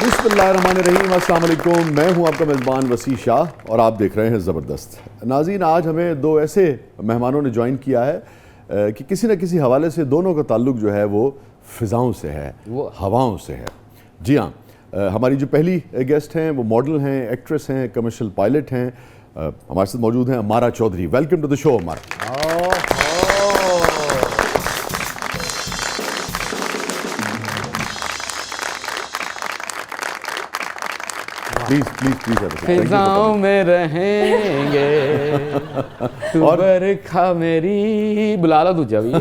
बिस्मिल्लाहिर्रहमानिर्रहीम, अस्सलाम वालेकुम। मैं हूं आपका मेज़बान वसी शाह और आप देख रहे हैं ज़बरदस्त। नाज़रीन, आज हमें दो ऐसे मेहमानों ने ज्वाइन किया है कि किसी न किसी हवाले से दोनों का ताल्लुक़ जो है वो फ़िज़ाओं से है, वो हवाओं से है। जी हाँ, हमारी जो पहली गेस्ट हैं वो मॉडल हैं, एक्ट्रेस हैं, कमर्शियल पायलट हैं। हमारे साथ मौजूद हैं Amara Chaudhary. Welcome to the show Amara. Please please please फिजाओं में रहेंगे तू बरखा मेरी, बुला लो दूजा भी।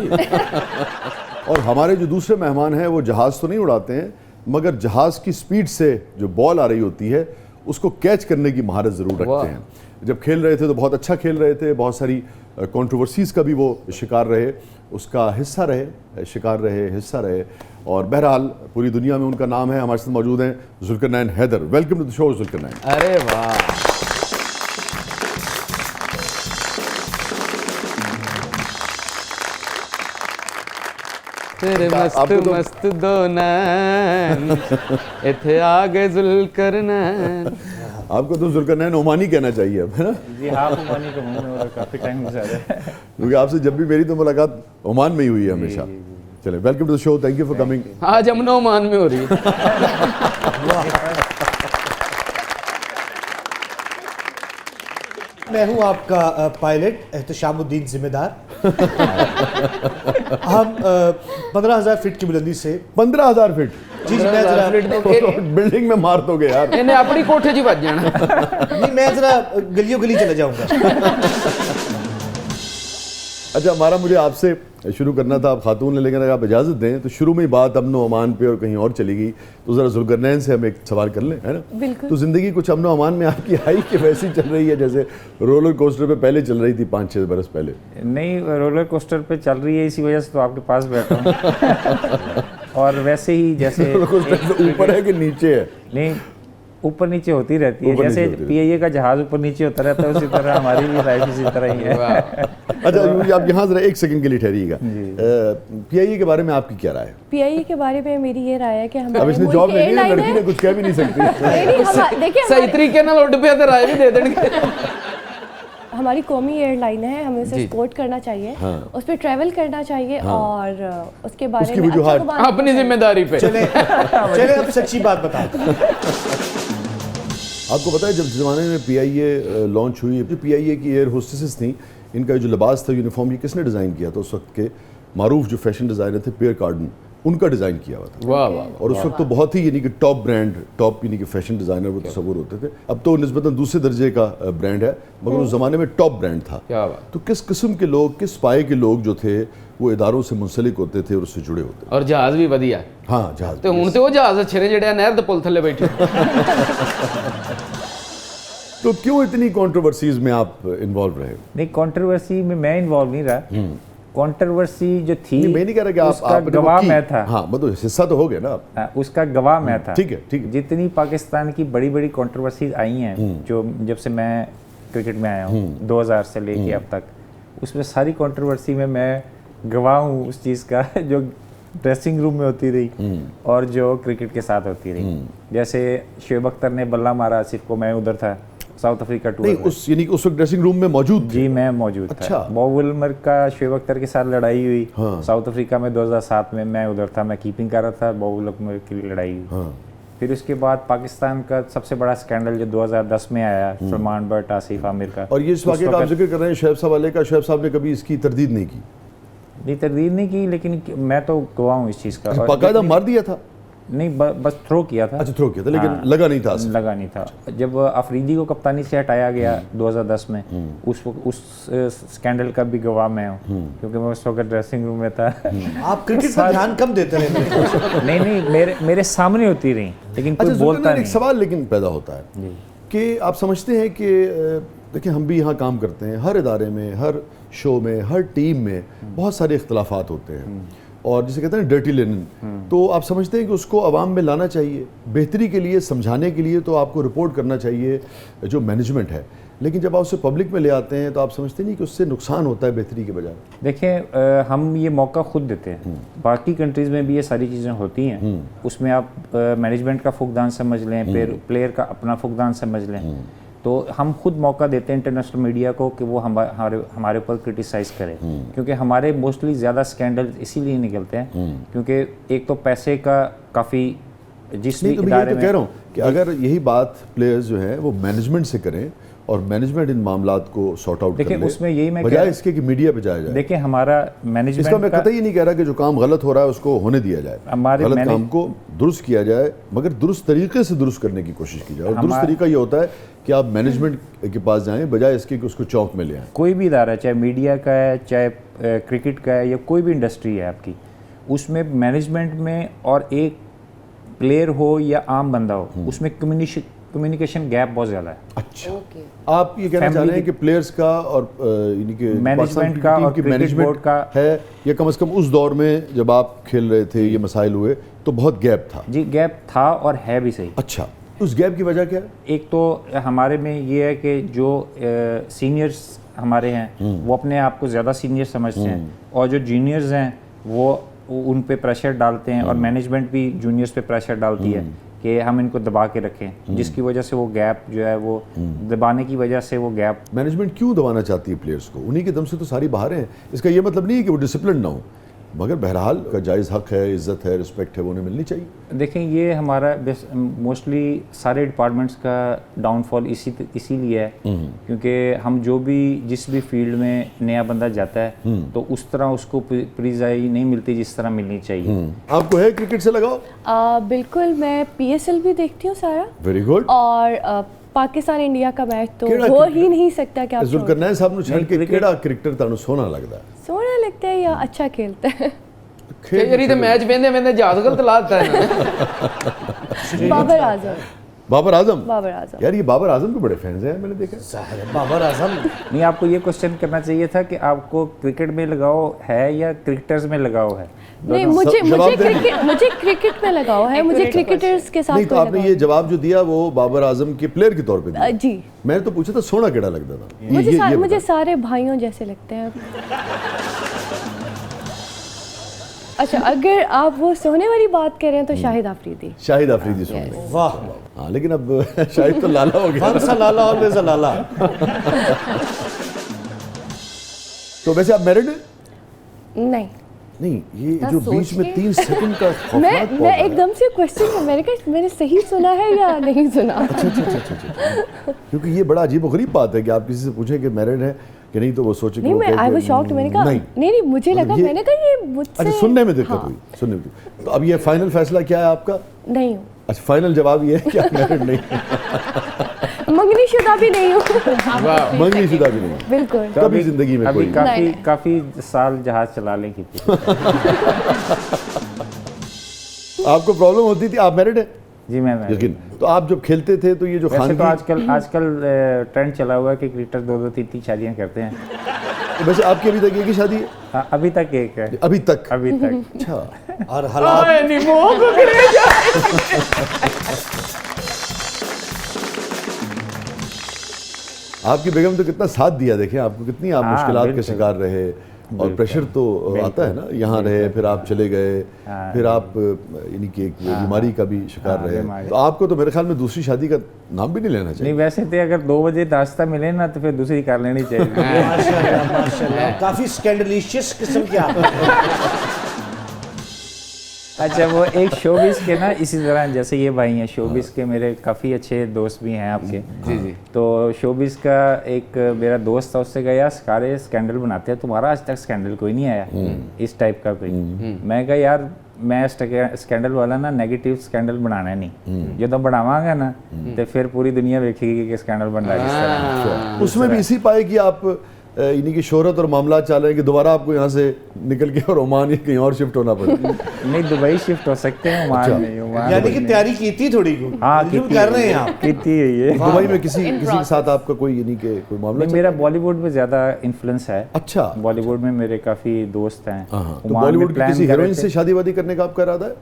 और हमारे जो दूसरे मेहमान हैं वो जहाज़ तो नहीं उड़ाते हैं, मगर जहाज़ की स्पीड से जो बॉल आ रही होती है उसको कैच करने की महारत ज़रूर रखते हैं। जब खेल रहे थे तो बहुत अच्छा खेल रहे थे, बहुत सारी कंट्रोवर्सीज़ का भी वो शिकार रहे, उसका हिस्सा रहे, शिकार रहे, हिस्सा रहे। और बहरहाल पूरी दुनिया में उनका नाम है। हमारे साथ मौजूद हैं Zulqarnain Haider. Welcome to the show Zulqarnain. अरे वाह, तेरे मस्त मस्त दो नैन इथे आ गए जुल्करनैन। आपको तो जुल्करनैन ओमानी कहना चाहिए अब, है ना? जी हाँ, ओमानी का मुंह में और काफ़ी टाइम से क्योंकि आपसे जब भी मेरी तो मुलाकात ओमान में ही हुई है हमेशा। चले, welcome to the show, thank you for coming. आज अमन ओमान में हो रही है। मैं हूं आपका पायलट एहतशामुद्दीन जिम्मेदार। हम 15,000 फीट की बुलंदी से 15,000 फीट? जी जी, मैं जरा बिल्डिंग में मार दोगे यार। इन्हें अपनी कोठे जी बच जाना। नहीं, मैं जरा गलियों गली चला जाऊंगा। अच्छा हमारा, मुझे आपसे शुरू करना था, आप खातून ने, लेकिन अगर आप इजाज़त दें तो शुरू में ही बात अमनो अमान पे और कहीं और चली गई, तो ज़रा जुल्करनैन से हम एक सवाल कर लें, है ना? बिल्कुल। तो ज़िंदगी कुछ अमनो अमान में आपकी आई कि वैसी चल रही है जैसे रोलर कोस्टर पे पहले चल रही थी 5-6 बरस पहले? नहीं, रोलर कोस्टर पे चल रही है, इसी वजह से तो आपके पास बैठा हूँ। और वैसे ही जैसे रोलर कोस्टर ऊपर है कि नीचे है? नहीं, ऊपर नीचे होती रहती है, जैसे पीआईए का जहाज ऊपर नीचे होता रहता है, उसी तरह हमारी भी लाइफ इसी तरह ही है। अच्छा, आप यहाँ जरा एक सेकंड के लिए ठहरिएगा। पीआईए के बारे में आपकी क्या राय है? पीआईए के बारे में मेरी ये राय है कि अब इसने जॉब ले ली, लड़की ने कुछ कह भी नहीं सकती। देखिए, सही तरीके ना उठ पे राय भी दे देंगे। हमारी कौमी एयरलाइन है, हमें उसे सपोर्ट करना चाहिए, उस पर ट्रैवल करना चाहिए और उसके बारे में अपनी जिम्मेदारी पे। चले अब सच्ची बात बता। आपको पता है जब ज़माने में पीआईए लॉन्च हुई, जो पीआईए की एयर होस्टेसेस थी, इनका जो लिबास था, यूनिफॉर्म, ये किसने डिज़ाइन किया था? उस वक्त के मारूफ जो फैशन डिज़ाइनर थे पियर कार्डन, उनका डिज़ाइन किया हुआ था। वाह वाह। और उस वक्त तो बहुत ही यानी कि टॉप ब्रांड, टॉप यानी कि फैशन डिज़ाइनर वो तस्वुर होते थे। अब तो निस्बतन दूसरे दर्जे का ब्रांड है, मगर उस ज़माने में टॉप ब्रांड था। क्या बात। तो किस किस्म के लोग, किस पाए के लोग जो थे वो इदारों से मुंसलिक होते थे और उससे जुड़े होते थे? और जहाज भी वधिया। हाँ, जहाज। तो हुण तो वो जहाज अच्छे ने जेड़े नहर दे पुल थल्ले बैठे। तो क्यों इतनी कंट्रोवर्सीज में आप इन्वॉल्व रहे? नहीं, कंट्रोवर्सी में मैं इन्वॉल्व नहीं रहा। कंट्रोवर्सी जो थी, मैं नहीं कह रहा कि उसका गवाह मैं था। हाँ, मतलब हिस्सा तो हो गया ना आप। उसका गवाह मैं था। ठीक है, ठीक है। जितनी पाकिस्तान की बड़ी बड़ी कंट्रोवर्सीज आई हैं, जो जब से मैं क्रिकेट में आया हूँ 2000 से लेके अब तक, उसमें सारी कंट्रोवर्सी में मैं गवाह हूँ उस चीज़ का, जो ड्रेसिंग रूम में होती रही और जो क्रिकेट के साथ होती रही। जैसे शोएब अख्तर ने बल्ला मारा आसिफ को, मैं उधर था साउथ अफ्रीका टूर नहीं, उस यानी कि उस वक्त ड्रेसिंग रूम में मौजूद थे? जी, मैं मौजूद अच्छा। था। बॉब विल्मर का शोएब अख्तर के साथ लड़ाई हुई साउथ अफ्रीका में 2007 में, मैं उधर था, मैं कीपिंग कर रहा था, बॉब विल्मर की लड़ाई हुई। फिर उसके बाद पाकिस्तान का सबसे बड़ा स्कैंडल जो 2010 में आया, सलमान बट, आसिफ आमिर का। और ये इस वाक़े का आप जिक्र कर रहे हैं शोएब साहब वाले का, शोएब साहब ने कभी इसकी तरदीद नहीं की? नहीं, तरदीद नहीं की, लेकिन मैं तो गवाह हूँ इस चीज़ का। बाकायदा मार दिया था? नहीं, बस थ्रो किया था। अच्छा, थ्रो किया था, लेकिन लगा नहीं था? लगा नहीं था। जब अफरीदी को कप्तानी से हटाया गया 2010 में, उस स्कैंडल का भी गवाह मैं हूँ, क्योंकि मैं उस वक्त ड्रेसिंग रूम में था। आप क्रिकेट पर ध्यान कम देते रहे। नहीं, मेरे सामने होती रही, लेकिन कोई बोलता नहीं। एक सवाल लेकिन पैदा होता है कि आप समझते हैं कि देखिए, हम भी यहाँ काम करते हैं, हर इदारे में, हर शो में, हर टीम में बहुत सारे इख्तलाफात होते हैं, और जिसे कहते हैं डर्टी लिनन, तो आप समझते हैं कि उसको आवाम में लाना चाहिए बेहतरी के लिए, समझाने के लिए, तो आपको रिपोर्ट करना चाहिए जो मैनेजमेंट है। लेकिन जब आप उसे पब्लिक में ले आते हैं तो आप समझते नहीं कि उससे नुकसान होता है बेहतरी के बजाय? देखिए हम ये मौका खुद देते हैं, बाकी कंट्रीज़ में भी ये सारी चीज़ें होती हैं, उसमें आप मैनेजमेंट का फुकदान समझ लें, फिर प्लेयर का अपना फुकदान समझ लें, तो हम खुद मौका देते हैं इंटरनेशनल मीडिया को कि वो हमारे ऊपर क्रिटिसाइज़ करें, क्योंकि हमारे मोस्टली ज़्यादा स्कैंडल इसीलिए निकलते हैं क्योंकि एक तो पैसे का काफ़ी जिस भी तो मैं इदारे ये तो में कह रहा हूँ कि अगर यही बात प्लेयर्स जो हैं वो मैनेजमेंट से करें और मैनेजमेंट इन मामलात को सॉर्ट आउट कर देखिए ले, उसमें यही मैं बजाय इसके कि मीडिया पे जाया जाए। देखिए हमारा इसका मैनेजमेंट मैं कतई नहीं कह रहा कि जो काम गलत हो रहा है उसको होने दिया जाए, हमारे गलत काम को दुरुस्त किया जाए, मगर दुरुस्त तरीके से दुरुस्त करने की कोशिश की जाए। और दुरुस्त तरीका ये होता है कि आप मैनेजमेंट के पास जाएं बजाय इसके कि उसको चौक में ले आएं। कोई भी इदारा, चाहे मीडिया का है, चाहे क्रिकेट का है, या कोई भी इंडस्ट्री है आपकी, उसमें मैनेजमेंट में और एक प्लेयर हो या आम बंदा हो, उसमें कम्युनिकेशन गैप बहुत ज़्यादा है। अच्छा, आप ये कहना चाह रहे हैं कि प्लेयर्स का और यानी कि मैनेजमेंट का और क्रिकेट बोर्ड का है, या कम से कम उस दौर में जब आप खेल रहे थे ये मसाइल हुए तो बहुत गैप था? जी गैप था और है भी सही। अच्छा, उस गैप की वजह क्या है? एक तो हमारे में ये है कि जो सीनियर्स हमारे हैं वो अपने आप को ज़्यादा सीनियर समझते हैं, और जो जूनियर्स हैं वो उन पे प्रेशर डालते हैं, और मैनेजमेंट भी जूनियर्स पे प्रेशर डालती है कि हम इनको दबा के रखें, जिसकी वजह से वो गैप जो है वो दबाने की वजह से वो गैप। मैनेजमेंट क्यों दबाना चाहती है प्लेयर्स को? उन्हीं के दम से तो सारी बाहर हैं। इसका ये मतलब नहीं है कि वो डिसिप्लिन ना हो, मगर बहरहाल का जायज़ हक है, इज़्ज़त है, रिस्पेक्ट है, वो उन्हें मिलनी चाहिए। देखें ये हमारा मोस्टली सारे डिपार्टमेंट्स का डाउनफॉल इसीलिए है क्योंकि हम जो भी जिस भी फील्ड में नया बंदा जाता है तो उस तरह उसको प्रिजाई नहीं मिलती जिस तरह मिलनी चाहिए। आपको है क्रिकेट से लगाओ? बिल्कुल, मैं PSL भी देखती हूँ सारा। Very good. और पाकिस्तान इंडिया का मैच तो केड़ा हो क्रिकेट? ही नहीं सकता कि आप जुल्करनैन साहब नु छड़ के केड़ा क्रिकेटर तानु सोना लगदा है? सोना लगता है या अच्छा खेलता है? कई वारी तो मैच वेंदे वेंदे जहाज गलत लाता है ना। बाबर आजम। बाबर आजम? बाबर आजम। यार ये बाबर आजम के बड़े फैंस हैं, मैंने देखा। बाबर आजम। नहीं, आपको ये क्वेश्चन करना चाहिए था कि आपको क्रिकेट में लगाव है या क्रिकेटर्स में लगाव है। नहीं, मुझे क्रिकेट में लगाव है, मुझे क्रिकेटर्स के साथ नहीं, तो आपने ये जवाब जो दिया वो बाबर आजम के प्लेयर के तौर पे दिया। जी। मैंने तो पूछा था सोना केड़ा लगता था। मुझे सारे भाइयों जैसे लगते हैं। अच्छा, अगर आप वो सोने वाली बात कर रहे हैं तो शाहिद आफरीदी। शाहिद आफरीदी सोने। वाह। हाँ, लेकिन अब शाहिद तो लाला हो गया। Once a lala always a lala. तो वैसे आप मैरिड हैं? नहीं नहीं, ये ना जो सोच बीच में के। 3 सेकंड का खौफनाक पॉज मैं आया। एकदम से क्वेश्चन मैंने सही सुना है या नहीं सुना? अच्छा। क्योंकि ये बड़ा अजीब गरीब बात है कि आप किसी से पूछें कि मैरिड है कि नहीं तो वो सोचे नहीं, मैं आई वाज शॉक्ड। मैंने कहा नहीं, मुझे लगा, मैंने कहा ये मुझसे। अच्छा, सुनने में दिक्कत हाँ। हुई, सुनने में दिक्कत। तो अब ये फाइनल फैसला क्या है आपका? नहीं हूँ। अच्छा, फाइनल जवाब ये है कि आप मैरिड नहीं? मंगनी शुदा भी नहीं हूँ। मंगनी शुदा भी नहीं? बिल्कुल। कभी जिंदगी में अभी कोई काफी साल जहाज चला लें की आपको प्रॉब्लम होती थी? आप मैरिड है? जी मैं यकीन। तो आप जब खेलते थे तो ये जो वैसे तो खानगी आजकल ट्रेंड चला हुआ है कि क्रिकेटर 2-2 3-3 शादियां करते हैं। तो वैसे आपकी अभी तक एक ही शादी है? हाँ, अभी तक एक है। अभी तक? अभी तक। अच्छा। और हालात आपकी बेगम तो कितना साथ दिया, देखें आपको कितनी आप हाँ, मुश्किलात के बिल्कुल। शिकार रहे, और प्रेशर तो आता है ना, यहाँ रहे फिर आप चले गए, फिर आप यानी कि एक बीमारी का भी शिकार रहे। तो आपको तो मेरे ख्याल में दूसरी शादी का नाम भी नहीं लेना चाहिए। नहीं, वैसे तो अगर 2 बजे नाश्ता मिले ना तो फिर दूसरी कर लेनी चाहिए। माशाल्लाह माशाल्लाह, काफी स्कैंडलिशियस किस्म की आप। अच्छा, वो एक शोबिस के ना इसी तरह जैसे ये भाई हैं शोबिस के, मेरे काफ़ी अच्छे दोस्त भी हैं आपके। जी। तो शोबिस का एक मेरा दोस्त था, उससे गया सारे स्कैंडल बनाते हैं, तुम्हारा आज तक स्कैंडल कोई नहीं आया इस टाइप का कोई। मैं कहा यार मैं स्कैंडल वाला ना नेगेटिव स्कैंडल बनाना नहीं, जो तो बनावांगा ना तो फिर पूरी दुनिया देखेगी कि स्कैंडल बन रहा है किस तरह। उसमें भी इसी पाए कि आप यानी कि शोहरत और मामला चल रहे हैं कि दोबारा आपको यहाँ से निकल के और ओमान या कहीं और शिफ्ट होना पड़े। नहीं, दुबई शिफ्ट हो सकते हैं, ओमान नहीं, ओमान यानी कि तैयारी की थी थोड़ी को। हाँ, जो कर रहे हैं आप। कितनी है ये। दुबई में किसी के साथ आपका कोई यानी कि कोई मामला? नहीं, मेरा बॉलीवुड में ज़्यादा इन्फ्लुएंस है। अच्छा। बॉलीवुड में मेरे काफ़ी दोस्त हैं। तो बॉलीवुड की किसी हीरोइन से शादी वादी करने का आपका इरादा है?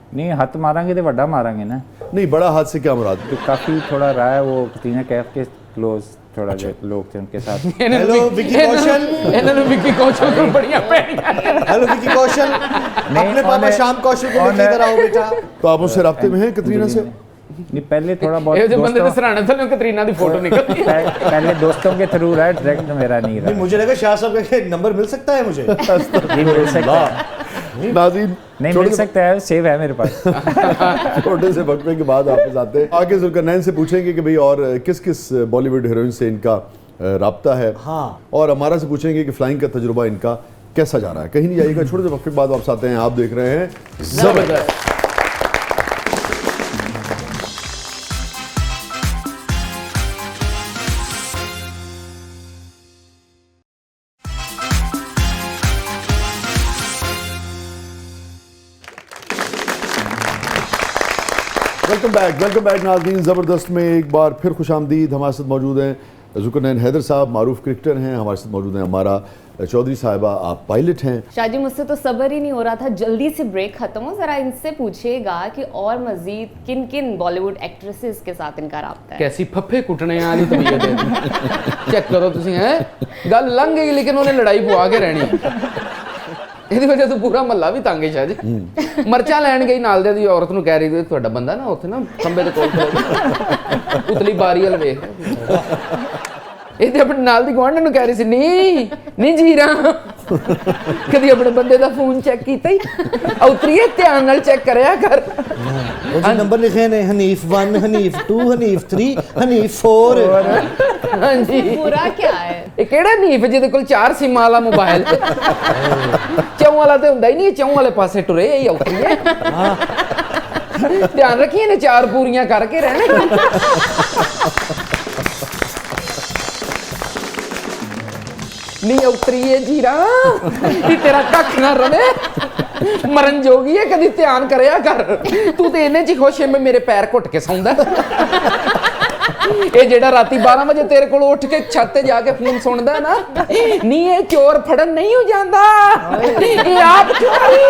नहीं हाथ मारांगे तो वड्डा मारांगे ना, नहीं, बड़ा हाथ से क्या मुराद? तो काफ़ी थोड़ा रहा है वो कतरीना कैफ के क्लोज थोड़ा जो लोग थे उनके साथ। हेलो विकी कौशल, विकी कौशल को बढ़िया पहनिया। हेलो विकी कौशल, अपने पापा श्याम कौशल को लेकर आओ बेटा। तो आप उससे राब्ते में हैं कतरीना से? नहीं पहले थोड़ा बहुत ये जो बंदे दोस्तों ते सराहना था कतरीना दी फोटो निकल। पहले दोस्तों के थ्रू रहा है, डायरेक्ट मेरा नहीं नहीं रहा। मुझे लगा शाह साहब का नंबर मिल सकता है मुझे। नहीं मिल सकता है, नाज़रीन, नहीं छोटे मिल सकता है, सेव है मेरे पास। छोटे से वक्फे के बाद वापस आते हैं। आगे जुल्करनैन से पूछेंगे कि भाई और किस किस बॉलीवुड हीरोइन से इनका राब्ता है, हाँ। और हमारा से पूछेंगे कि फ्लाइंग का तजुर्बा इनका कैसा जा रहा है। कहीं नहीं जाइएगा, छोटे से वक्फे के बाद वापस आते हैं। आप देख रहे हैं जबरदस्त। वेलकम बैक नाज़रीन। ज़बरदस्त में एक बार फिर खुशामदीद। हमारे साथ मौजूद हैं जुल्करनैन हैदर साहब, मारूफ क्रिकेटर हैं। हमारे साथ मौजूद हैं हमारा चौधरी साहिबा, आप पायलट हैं। शाहजी मुझसे तो सब्र ही नहीं हो रहा था जल्दी से ब्रेक खत्म हो, जरा इनसे पूछिएगा कि और मजीद किन किन बॉलीवुड एक्ट्रेसेस के साथ इनका राब्ता है। कैसी फफे कुटने वाली तबीयत है। चेक करो तुसी हैं, गल लंघ गई लेकिन उन्हें लड़ाई पुआ के रहनी। ਇਹਦੀ ਵਜ੍ਹਾ ਤੋਂ ਪੂਰਾ ਮਹੱਲਾ ਵੀ ਤੰਗ ਹੈ ਸ਼ਾਹ ਜੀ। ਮਰਚਾਂ ਲੈਣ ਗਈ ਨਾਲ ਦੇ ਦੀ ਔਰਤ ਨੂੰ ਕਹਿ ਰਹੀ ਸੀ ਤੁਹਾਡਾ ਬੰਦਾ ਨਾ ਉੱਥੇ ਨਾ ਖੰਬੇ ਦੇ ਕੋਲ ਖੜੋ, ਉਤਲੀ ਬਾਰੀ ਵੱਲ ਵੇਖ। ਇਹ ਤੇ ਆਪਣੇ ਨਾਲ ਦੀ ਗੁਆਂਢਣ ਨੂੰ ਕਹਿ ਰਹੀ ਸੀ ਨਹੀਂ ਜੀਰਾ ਕਦੀ ਆਪਣੇ ਬੰਦੇ ਦਾ ਫੋਨ ਚੈੱਕ ਕੀਤਾ ਹੀ ਉਤਰੀਏ ਧਿਆਨ ਨਾਲ ਚੈੱਕ ਕਰਿਆ ਕਰ। ਉਹਦੇ ਨੰਬਰ ਲਿਖੇ ਨੇ ਹਨੀਫ 1 ਹਨੀਫ 2 ਹਨੀਫ 3 ਹਨੀਫ 4। ਹਾਂਜੀ पूरा क्या है? ਇਹ ਕਿਹੜਾ ਨੀਫ ਜਿਹਦੇ ਕੋਲ 4 ਸਿਮਾਂ ਵਾਲਾ ਮੋਬਾਈਲ ਚੌਂ ਵਾਲਾ ਤੇ ਹੁੰਦਾ ਹੀ ਨਹੀਂ, ਚੌਂ ਵਾਲੇ ਪਾਸੇ ਟੁਰੇ ਇਹ ਉਤਰੀਏ। ਧਿਆਨ ਰੱਖੀਏ ਨੇ 4 ਪੂਰੀਆਂ ਕਰਕੇ ਰਹਿਣਾ। नहीं उतरी है जीरा तेरा कख ना रवे मरन जोगी है, कदी ध्यान करया कर। तू तो इन्ने च खुश है मैं मेरे पैर घुट के सौंदा। ये जेड़ा राती 12 बजे तेरे को उठ के छत ते जाके फोन सुनदा है ना, नहीं ये चोर फड़न नहीं हो जाता, ये आप चोरी।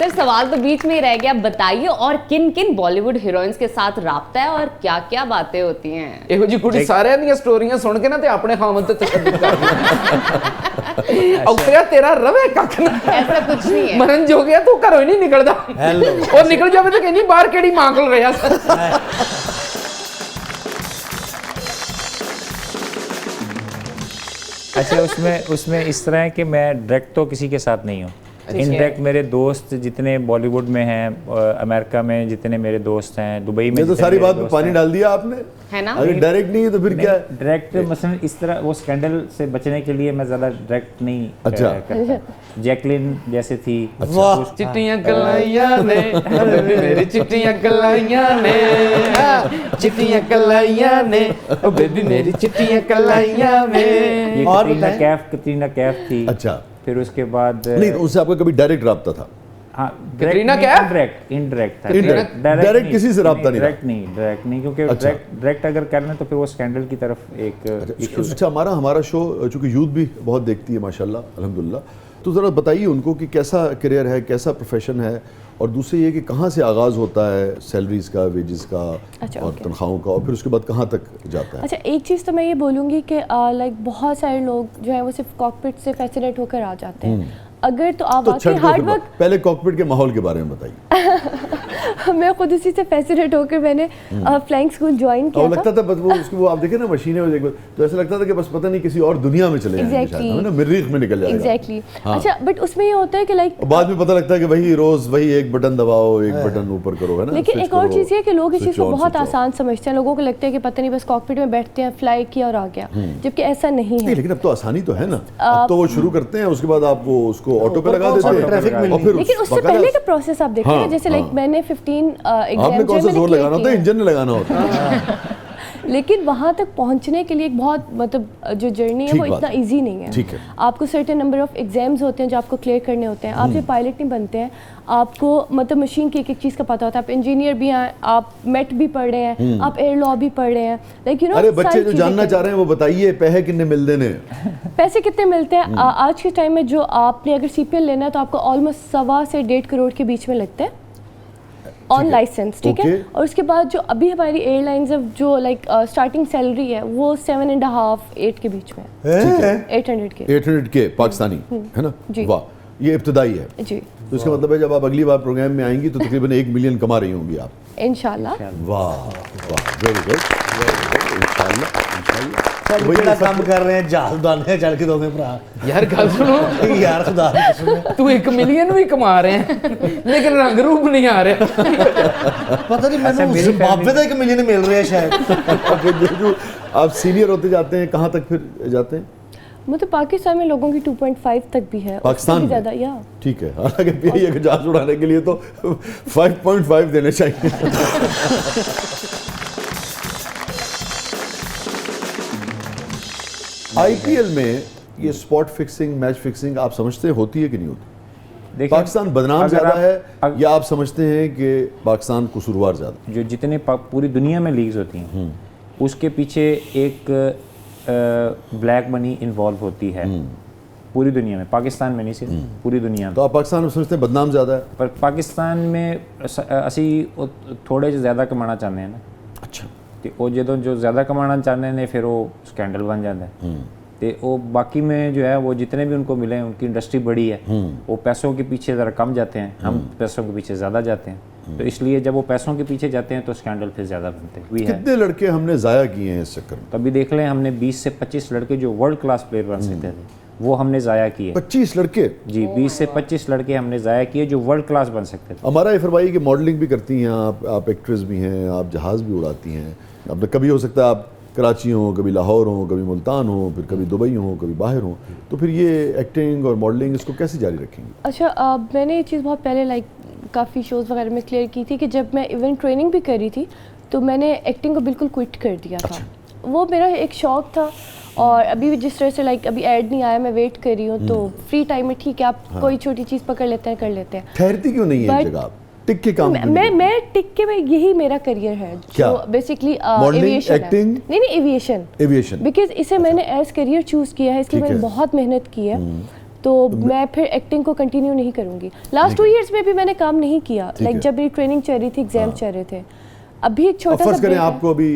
सर सवाल तो बीच में ही रह गया, बताइए और किन किन बॉलीवुड हीरोइंस के साथ राब्ता है और क्या क्या बातें होती हैं? ਇਹੋ ਜੀ ਕੁੜੀ ਸਾਰਿਆਂ ਦੀਆਂ ਸਟੋਰੀਆਂ ਸੁਣ ਕੇ ਨਾ ਤੇ ਆਪਣੇ ਖਾਵਨ ਤੇ ਤਸ਼ੱਦਦ ਕਰਦੀ। ਔਤਰਿਆ ਤੇਰਾ ਰਵੇ ਕੱਖ ਨਾ, ऐसा कुछ नहीं है। ਮਰਨ ਜੋ ਗਿਆ ਤੂੰ ਘਰੋਂ ਹੀ ਨਹੀਂ ਨਿਕਲਦਾ। ਉਹ ਨਿਕਲ ਜਾਵੇ ਤਾਂ ਕਹਿੰਦੀ ਬਾਹਰ ਕਿਹੜੀ ਮਾਂ ਕੋਲ ਰਿਹਾ ਸਰ। अच्छा उसमें इस तरह है कि मैं डायरेक्ट तो किसी के साथ नहीं हूँ, इनडायरेक्ट मेरे दोस्त जितने बॉलीवुड में हैं, अमेरिका में जितने मेरे दोस्त हैं, दुबई में ये तो सारी बात में पानी डाल दिया आपने, है ना? अगर डायरेक्ट नहीं है तो फिर क्या है? डायरेक्ट मसलन इस तरह वो स्कैंडल से बचने के लिए मैं ज़्यादा डायरेक्ट नहीं अच्छा। करता। जैकलिन जैसे थी, वाह चिट्टियां कलाइयां ने मेरी चिट्टियां कलाइयां ने, चिट्टियां कलाइयां ने ओ बेबी मेरी चिट्टियां कलाइयां ने। ये और कतरीना कैफ थी। अच्छा, फिर उसके बाद नहीं तो उससे आपका कभी डायरेक्ट राब्ता था? हाँ, कतरीना कैफ? इनडायरेक्ट था। Indirect, direct किसी से राब्ता नहीं डायरेक्ट नहीं क्योंकि अच्छा। डायरेक्ट अगर करना तो फिर वो स्कैंडल की तरफ एक इशू। अच्छा, हमारा शो चूंकि यूथ भी बहुत देखती है माशाल्लाह अल्हम्दुलिल्लाह, तो ज़रा बताइए उनको कि कैसा करियर है, कैसा प्रोफेशन है, और दूसरे ये कि कहाँ से आगाज़ होता है सैलरीज का, वेजेस का, अच्छा, और ओके। तनख्वाहों का, और फिर उसके बाद कहाँ तक जाता है? अच्छा, एक चीज़ तो मैं ये बोलूँगी कि लाइक बहुत सारे लोग जो है वो सिर्फ कॉकपिट से फैसिनेट होकर आ जाते हैं। अगर तो आप तो वाकई छड़ दो हार्ड फिर वर्क, पहले कॉकपिट के माहौल के बारे में बताइए। मैं खुद उसी से फैसिनेट होकर मैंने फ्लाइंग स्कूल ज्वाइन और किया था। लगता था बस वो आप देखे ना मशीनें और एक तो ऐसा लगता था कि बस पता नहीं किसी और दुनिया में चले जाएंगे Exactly. शायद, है ना, मरीख में निकल जाएगा। एग्जैक्टली हाँ। अच्छा, बट उसमें ये होता है कि लाइक और बाद में पता लगता है कि वही रोज वही एक बटन दबाओ, एक बटन ऊपर करो, है ना। लेकिन switch एक और करो, चीज़ ये है कि लोग इस चीज़ switch को on, बहुत switch off। आसान समझते हैं। लोगों को लगता है कि पता नहीं बस कॉकपिट में बैठते हैं, फ्लाई किया और आ गया, जबकि ऐसा नहीं नहीं, है। लेकिन अब तो आसानी तो है ना। अब तो वो शुरू करते हैं, उसके बाद आप वो उसको ऑटो पे लगा देते हैं, ट्रैफिक मिल और फिर लेकिन उससे बाकायदा- पहले का प्रोसेस आप देखते हैं हाँ, जैसे लाइक हाँ। मैंने 15 आपने एग्जाम कौन सा जोर लगाना होता है, इंजन में लगाना होता है। लेकिन वहाँ तक पहुँचने के लिए एक बहुत मतलब जो जर्नी है ठीक वो बात इतना है। इजी नहीं है। ठीक है। आपको सर्टेन नंबर ऑफ एग्जाम्स होते हैं जो आपको क्लियर करने होते हैं। आप जब पायलट नहीं बनते हैं आपको मतलब मशीन की एक एक चीज़ का पता होता है। आप इंजीनियर भी हैं, आप मेट भी पढ़ रहे हैं, आप एयर लॉ भी पढ़ रहे हैं, लाइक यू नो। अरे बच्चे जो जानना चाह रहे हैं वो बताइए, पैसे कितने मिल देने? पैसे कितने मिलते हैं आज के टाइम में? जो आपने अगर CPL लेना है तो आपको ऑलमोस्ट 1.25 से 1.5 करोड़ के बीच में लगता है ऑन लाइसेंस, ठीक है। और उसके बाद जो अभी हमारी एयरलाइंस है जो लाइक स्टार्टिंग सैलरी है वो 7.5-8 के बीच में है। 800 के 800 के पाकिस्तानी है ना? जी। वाह, ये इब्तदाई है। जी, तो इसका मतलब है जब आप अगली बार प्रोग्राम में आएंगी तो तकरीबन 1 मिलियन कमा रही होंगी आप। इंशाल्लाह। वाह वाह, वेरी गुड, इंशाल्लाह इंशाल्लाह। वही काम कर रहे हैं जहाज बांधे चल के दोगे भरा यार गल सुनो, यार खुदा की कसम। तू 1 मिलियन भी कमा रहे हैं लेकिन रंग रूप नहीं आ रहा। पता नहीं मैंने उस बाबे का 1 मिलियन मिल रहा है शायद। फिर जो आप सीनियर होते जाते हैं कहाँ तक फिर जाते हैं? मतलब पाकिस्तान में लोगों की 2.5 तक भी है, पाकिस्तान उससे भी में? ज़्यादा या ठीक है, हालांकि PIA के जहाज उड़ाने के लिए तो 5.5 देने चाहिए। IPL में ये स्पॉट फिक्सिंग, मैच फिक्सिंग आप समझते हैं होती है कि नहीं होती? देखिए, पाकिस्तान बदनाम अगर ज्यादा आप- है या आप समझते हैं कि पाकिस्तान कसूरवार ज्यादा? जो जितने पूरी दुनिया में लीग्स होती हैं उसके पीछे एक ब्लैक मनी इन्वॉल्व होती है पूरी दुनिया में, पाकिस्तान में नहीं सिर्फ पूरी दुनिया में। तो आप पाकिस्तान में समझते हैं बदनाम ज्यादा है? पर पाकिस्तान में असी थोड़े से ज़्यादा कमाना चाहते हैं ना, अच्छा, ਤੇ ਉਹ ਜਦੋਂ जो ज़्यादा कमाना चाहते हैं फिर वो स्कैंडल बन जाता है। तो वो बाकी में जो है वो जितने भी उनको मिले उनकी इंडस्ट्री बड़ी है, वो पैसों के पीछे ज़रा कम जाते हैं, हम पैसों के पीछे ज़्यादा जाते हैं। तो इसलिए जब वो पैसों के पीछे जाते हैं तो स्कैंडल फिर ज़्यादा बनते हैं। भी है कितने लड़के हमने जाया किए हैं इस चक्कर में? तो अभी देख लें, हमने 20 से 25 लड़के जो वर्ल्ड क्लास प्लेयर बन सकते थे वो हमने ज़ाया किए। 25 लड़के? जी, 20 से 25 लड़के हमने ज़ाया किए जो वर्ल्ड क्लास बन सकते थे। हमारा ये फरमाइए कि मॉडलिंग भी करती हैं आप एक्ट्रेस भी हैं, आप जहाज़ भी उड़ाती हैं। अब कभी हो सकता है आप कराची हो, कभी लाहौर हो, कभी मुल्तान हो, फिर कभी दुबई हो, कभी बाहर हो, तो फिर ये एक्टिंग और मॉडलिंग इसको कैसे जारी रखेंगे? अच्छा, मैंने ये चीज़ बहुत पहले लाइक काफ़ी शोज़ वगैरह में क्लियर की थी कि जब मैं इवेंट ट्रेनिंग भी कर रही थी तो मैंने एक्टिंग को बिल्कुल क्विट कर दिया था। वो मेरा एक शौक था और अभी भी जिस तरह से लाइक अभी ऐड नहीं आया, मैं वेट कर रही हूँ, तो फ्री टाइम में ठीक है आप कोई छोटी चीज़ पकड़ लेते हैं, कर लेते हैं। ठहरती क्यों नहीं है But- एक जगह आप? टिक के काम क्यों नहीं मैं टिक के यही मेरा करियर है क्या? जो बेसिकली Modeling, एविएशन है। acting? नहीं एविएशन, एविएशन? बिकॉज इसे मैंने एज करियर चूज किया है, इसके लिए ठीक मैंने है। बहुत मेहनत की है। तो मैं फिर एक्टिंग को कंटिन्यू नहीं करूंगी। लास्ट 2 इयर्स में भी मैंने काम नहीं किया, ठीक लाइक है। जब मेरी ट्रेनिंग चल रही थी, एग्जाम चल रहे थे। अभी एक अब छोटा फर्ज सा करें break है। आपको अभी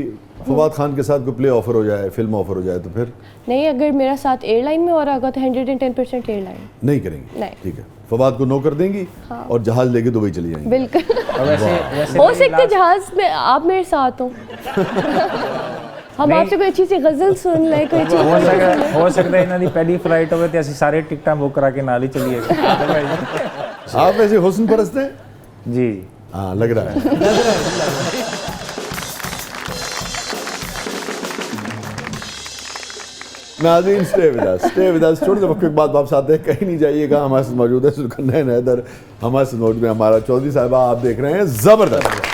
फवाद खान के साथ कोई प्ले ऑफर हो जाए, फिल्म ऑफर हो जाए, तो फिर नहीं, अगर मेरा साथ एयरलाइन में हो रहा होगा तो 110% एयरलाइन। नहीं करेंगी? नहीं। ठीक है, फवाद को नो कर देंगी और जहाज लेके दुबई चली जाएंगी। बिल्कुल। और वैसे हो मेरी सकता है last- जहाज में आप मेरे साथ हो, हम नहीं। आपसे कोई अच्छी सी गजल सुन लें, कोई अच्छी हो सकता है इन्हों की पहली फ्लाइट होवे तो ਅਸੀਂ ਸਾਰੇ ਟਿਕਟਾਂ बुक करा के नाल ही चलिए। आप वैसे हुस्न परस्त हैं? जी हाँ, लग रहा है। नाज़रीन, स्टे विद अस। छोटे से वक्त के बाद वापस आते हैं, कहीं नहीं जाइएगा। हमारे साथ मौजूद है सुल्कनैन हैदर, हमारे साथ मौजूद है हमारा चौधरी साहिबा। आप देख रहे हैं जबरदस्त।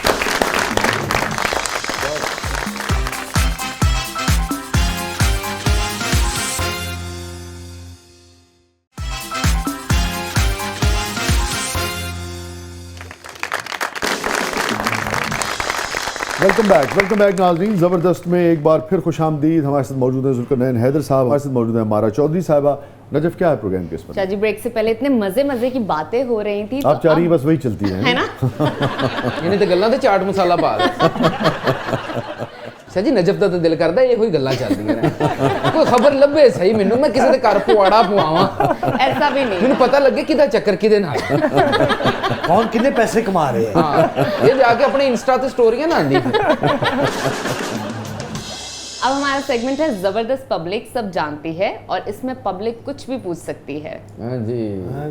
वेलकम बैक नाज़रीन। ज़बरदस्त में एक बार फिर खुशामदीद। हमारे साथ मौजूद है सुल्कनैन हैदर साहब, हमारे साथ मौजूद है हमारा चौधरी साहिबा। नजफ, क्या है प्रोग्राम के इस पर? शाह जी, ब्रेक से पहले इतने मजे की बातें हो रही थी, आप चाह रही हैं बस वही चलती है है ना? ਇਹਨੇ ਤੇ ਗੱਲਾਂ ਤੇ ਚਾਟ ਮਸਾਲਾ ਪਾ ਦੇ। शाह जी, नजफ ਦਾ ਤਾਂ ਦਿਲ ਕਰਦਾ ਇਹੋ ਹੀ ਗੱਲਾਂ ਚੱਲਦੀਆਂ ਨੇ। ਕੋਈ ਖਬਰ ਲੱਭੇ ਸਹੀ ਮੈਨੂੰ, ਮੈਂ ਕਿਸੇ ਦੇ ਘਰ ਪੁਆੜਾ ਪਵਾਵਾਂ, ऐसा भी नहीं। ਮੈਨੂੰ ਪਤਾ ਲੱਗੇ ਕਿਹਦਾ ਚੱਕਰ ਕਿਹਦੇ ਨਾਲ। कौन कितने पैसे कमा रहे हैं? ਹਾਂ, ਇਹ ਜਾ ਕੇ ਆਪਣੇ ਇੰਸਟਾ ਤੇ ਸਟੋਰੀਆਂ ਨਾ ਆਂਦੀ। अब हमारा सेगमेंट है जबरदस्त पब्लिक सब जानती है और इसमें पब्लिक कुछ भी पूछ सकती है। ਹਾਂਜੀ,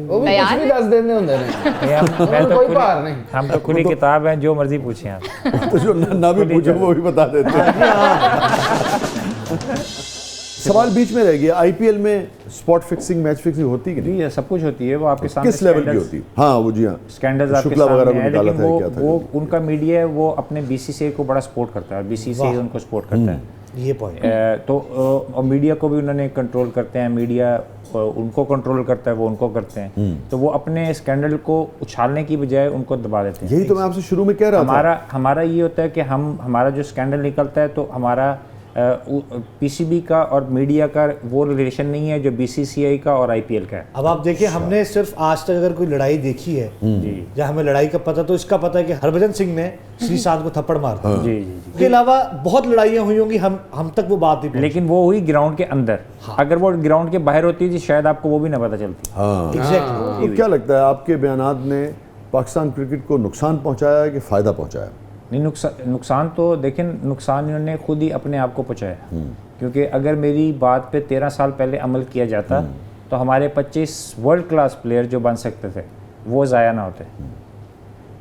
ਉਹ ਵੀ तैयार ਕੁਝ ਵੀ है? ਦੱਸ ਦਿੰਦੇ ਹੁੰਦੇ ਨੇ। मैं ਉਹਨੂੰ तो ਕੋਈ ਭਾਰ ਨਹੀਂ। हम तो खुली किताब है, जो मर्जी पूछें आप। तो जो ना भी पूछो वो भी बता देते हैं। सवाल बीच में रह गया, आईपीएल में स्पॉट फिक्सिंग, मैच फिक्सिंग होती कि नहीं? जी, ये सब कुछ होती है, वो आपके सामने किस लेवल की होती है? हाँ वो जी हाँ, स्कैंडल्स आपके शुक्ला वगैरह सामने को है, निकाला लेकिन था, क्या था? वो उनका मीडिया है, वो अपने बीसीसीआई को बड़ा सपोर्ट करता है, बीसीसीआई उनको सपोर्ट करता है। ये पॉइंट तो और मीडिया को भी उन्होंने कंट्रोल करते हैं, मीडिया उनको कंट्रोल करता है, वो उनको करते हैं। तो वो अपने स्कैंडल को उछालने की बजाय उनको दबा देते हैं। यही तो मैं आपसे शुरू में कह रहा था। हमारा ये होता है कि हमारा जो स्कैंडल निकलता है तो हमारा पीसीबी का और मीडिया का वो रिलेशन नहीं है जो बीसीसीआई का और आईपीएल का है। अब आप देखिए, हमने सिर्फ आज तक अगर कोई लड़ाई देखी है या हमें लड़ाई का पता, तो इसका पता है कि हरभजन सिंह ने श्रीशांत को थप्पड़ मार दिया। जी। इसके अलावा बहुत लड़ाइयाँ हुई होंगी, हम तक वो बात नहीं पहुंची। लेकिन वो हुई ग्राउंड के अंदर। अगर वो ग्राउंड के बाहर होती थी शायद आपको वो भी ना पता चलती। हाँ, एग्जैक्टली। तो क्या लगता है आपके बयानात ने पाकिस्तान क्रिकेट को नुकसान पहुंचाया है कि फायदा पहुंचाया? नहीं, नुकसान तो देखें, नुकसान इन्होंने खुद ही अपने आप को पहुंचाया। क्योंकि अगर मेरी बात पे 13 साल पहले अमल किया जाता तो हमारे 25 वर्ल्ड क्लास प्लेयर जो बन सकते थे वो ज़ाया ना होते।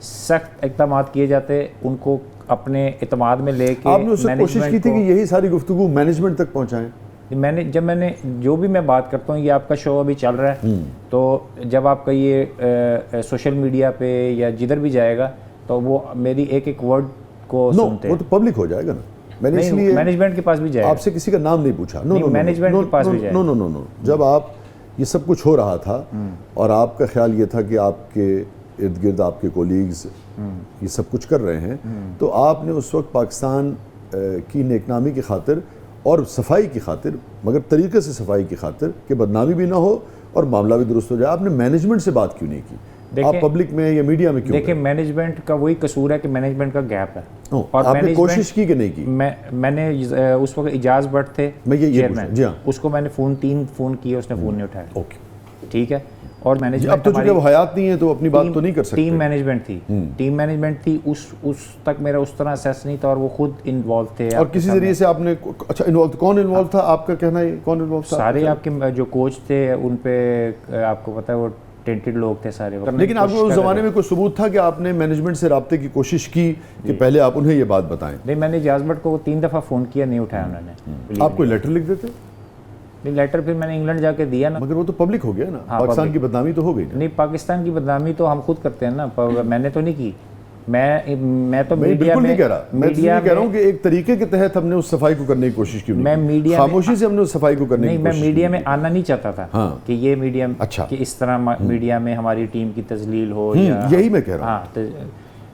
सख्त इक़दाम किए जाते, उनको अपने इत्मीनान में लेके। आपने उससे कोशिश की थी कि यही सारी गुफ्तगू मैनेजमेंट तक पहुंचाएं? मैंने जो भी मैं बात करता हूँ, ये आपका शो अभी चल रहा है, तो जब आपका ये सोशल मीडिया पे या जिधर भी जाएगा तो वो मेरी एक एक वर्ड को सुनते हैं। वो तो पब्लिक हो जाएगा ना। मैंने नहीं, इसलिए मैनेजमेंट के पास भी जाएगा। आपसे किसी का नाम नहीं पूछा। मैनेजमेंट के पास भी जाएगा। नो, जब आप ये सब कुछ हो रहा था और आपका ख्याल ये था कि आपके इर्द गिर्द आपके कोलीग्स ये सब कुछ कर रहे हैं, तो आपने उस वक्त पाकिस्तान की नेकनामी की खातिर और सफाई की खातिर, मगर तरीके से सफाई की खातिर कि बदनामी भी ना हो और मामला भी दुरुस्त हो जाए, आपने मैनेजमेंट से बात क्यों नहीं की? आप पब्लिक में या मीडिया में क्यों? देखिए, मैनेजमेंट का वही कसूर है कि मैनेजमेंट का गैप है। और आपने कोशिश की कि नहीं की? मैंने उस वक्त इजाज भट्ट थे, मैं ये चेयरमैन, जी हाँ, उसको मैंने तीन फोन किए, उसने फोन नहीं उठाया। ओके, ठीक है। और मैनेजमेंट अब तो चूंकि वो हयात नहीं है तो अपनी बात तो नहीं कर सकते। टीम मैनेजमेंट थी, उस तक मेरा उस तरह असेस नहीं था और वो खुद इन्वॉल्व थे। और किसी जरिए से आपने, अच्छा इन्वॉल्व, कौन इन्वॉल्व था? आपका कहना है कौन इन्वॉल्व था? सारे आपके जो कोच थे उन पे आपको पता है वो टेंटेड लोग थे सारे। लेकिन आपको उस जमाने में कोई सबूत था कि आपने मैनेजमेंट से राब्ते की कोशिश की कि पहले आप उन्हें ये बात बताएं? नहीं, मैंने इजाज भट्ट को 3 दफ़ा फ़ोन किया, नहीं उठाया उन्होंने। आप कोई लेटर लिख देते? नहीं, लेटर फिर मैंने इंग्लैंड जाके दिया ना। मगर वो तो पब्लिक हो गया ना। पाकिस्तान की बदनामी तो हो गई ना। नहीं, पाकिस्तान की बदनामी तो हम खुद करते हैं ना, मैंने तो नहीं की। मैं तो मीडिया में नहीं कह रहा, मैं कह रहा हूँ कि एक तरीके के तहत हमने उस सफाई को करने की कोशिश की। मैं मीडिया खामोशी से हमने उस सफाई को करने की कोशिश। मैं मीडिया में आना नहीं चाहता था। हाँ। कि ये मीडिया, अच्छा, कि इस तरह मीडिया में हमारी टीम की तजलील हो या, यही मैं कह रहा हूँ। हाँ,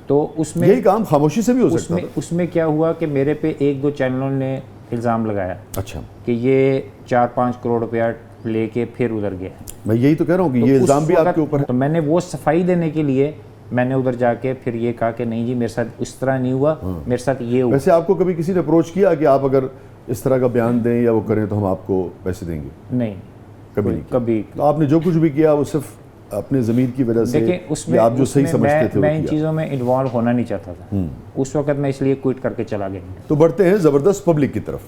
तो उसमें यही काम खामोशी से भी हो सकता है। उसमें क्या हुआ कि मेरे पे 1-2 चैनलों ने इल्ज़ाम लगाया, अच्छा, कि ये 4-5 करोड़ रुपया लेके फिर उधर गया। मैं यही तो कह रहा हूँ कि ये इल्ज़ाम भी आपके ऊपर है। तो मैंने वो सफाई देने के लिए मैंने उधर जाके फिर ये कहा कि नहीं जी, मेरे साथ उस तरह नहीं हुआ, मेरे साथ ये हुआ। वैसे आपको कभी किसी ने अप्रोच किया कि आप अगर इस तरह का बयान दें या वो करें तो हम आपको पैसे देंगे? नहीं, कभी। तो आपने जो कुछ भी किया वो सिर्फ अपने ज़मीर की वजह से, देखिए, उसमें आप जो सही समझते थे मैं इन चीज़ों में इन्वॉल्व होना नहीं चाहता था। उस वक्त मैं इसलिए क्विट करके चला गया। तो बढ़ते हैं ज़बरदस्त पब्लिक की तरफ।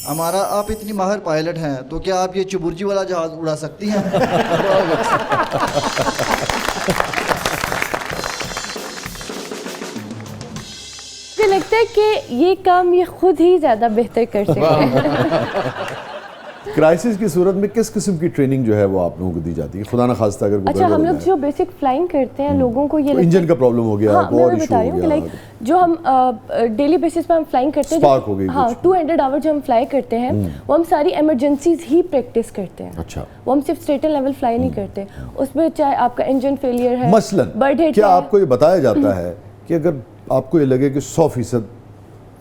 हमारा, आप इतनी माहिर पायलट हैं तो क्या आप ये चुबुर्जी वाला जहाज उड़ा सकती हैं? मुझे लगता है कि ये काम ये खुद ही ज़्यादा बेहतर कर सकते हैं। क्राइसिस की सूरत में किस किस्म की ट्रेनिंग जो है वो आप लोगों को दी जाती है? खुदा ना खास्ता अगर अच्छा, हम लोग जो बेसिक फ्लाइंग करते हैं, लोगों को ये तो इंजन का प्रॉब्लम हो गया, हाँ, मैं और बता रही हूँ कि लाइक जो हम डेली बेसिस पे हम फ्लाइंग करते हैं, स्पार्क हो गई, हाँ, 200 आवर जो हम फ्लाई करते हैं वो हम सारी इमरजेंसीज ही प्रैक्टिस करते हैं। अच्छा, वो हम सिर्फ स्ट्रेट एंड लेवल फ्लाई नहीं करते। उसमें चाहे आपका इंजन फेलियर है, मसलन बर्ड हिट, क्या आपको ये बताया जाता है कि अगर आपको ये लगे कि 100%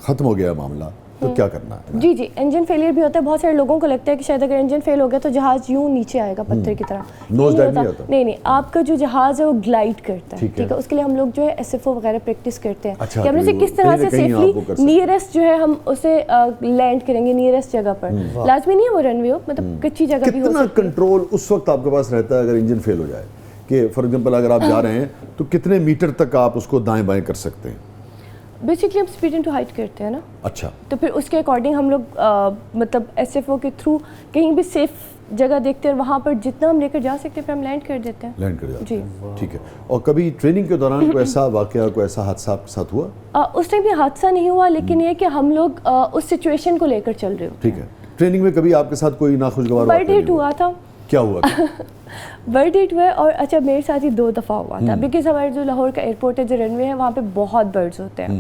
खत्म हो गया मामला तो क्या करना है? जी, इंजन फेलियर भी होता है। बहुत सारे लोगों को लगता है कि शायद अगर इंजन फेल हो गया तो जहाज यूं नीचे आएगा पत्थर की तरह। नोज डाइव नहीं होता? नहीं, आपका जो जहाज है वो ग्लाइड करता है। ठीक है। उसके लिए हम लोग जो है SFO वगैरह प्रैक्टिस करते हैं। अच्छा, कि हम उसे किस तरह से सेफली नियरेस्ट जो है हम उसे लैंड करेंगे नियरेस्ट जगह पर। लाजमी नहीं है वो रनवे हो, मतलब कच्ची जगह भी हो सकती है। कितना कंट्रोल उस वक्त आपके पास रहता है अगर इंजन फेल हो जाए? कि फॉर एग्जांपल अगर आप जा रहे हैं तो कितने मीटर तक आप उसको दाएं बाएं कर सकते हैं? बेसिकली हम स्पीड इनटू हाइट करते हैं ना। अच्छा, तो फिर उसके अकॉर्डिंग हम लोग मतलब SFO के थ्रू कहीं भी सेफ जगह देखते हैं और वहाँ पर जितना हम लेकर जा सकते हैं फिर हम लैंड कर देते हैं। लैंड कर जाते जी, हैं, ठीक है। और कभी ट्रेनिंग के दौरान कोई ऐसा वाकया, कोई ऐसा हादसा आपके साथ हुआ? उस टाइम भी हादसा नहीं हुआ, लेकिन ये कि हम लोग उस सिचुएशन को लेकर चल रहे हो। ठीक है, ट्रेनिंग में कभी आपके साथ कोई नाखुशगवार बर्ड वाक़या हिट नहीं हुआ था। क्या हुआ था? बर्ड हिट हुआ है, और अच्छा मेरे साथ ही 2 दफ़ा हुआ था, बिकॉज हमारे जो लाहौर का एयरपोर्ट है, जो रनवे है, वहाँ पे बहुत बर्ड्स होते हैं।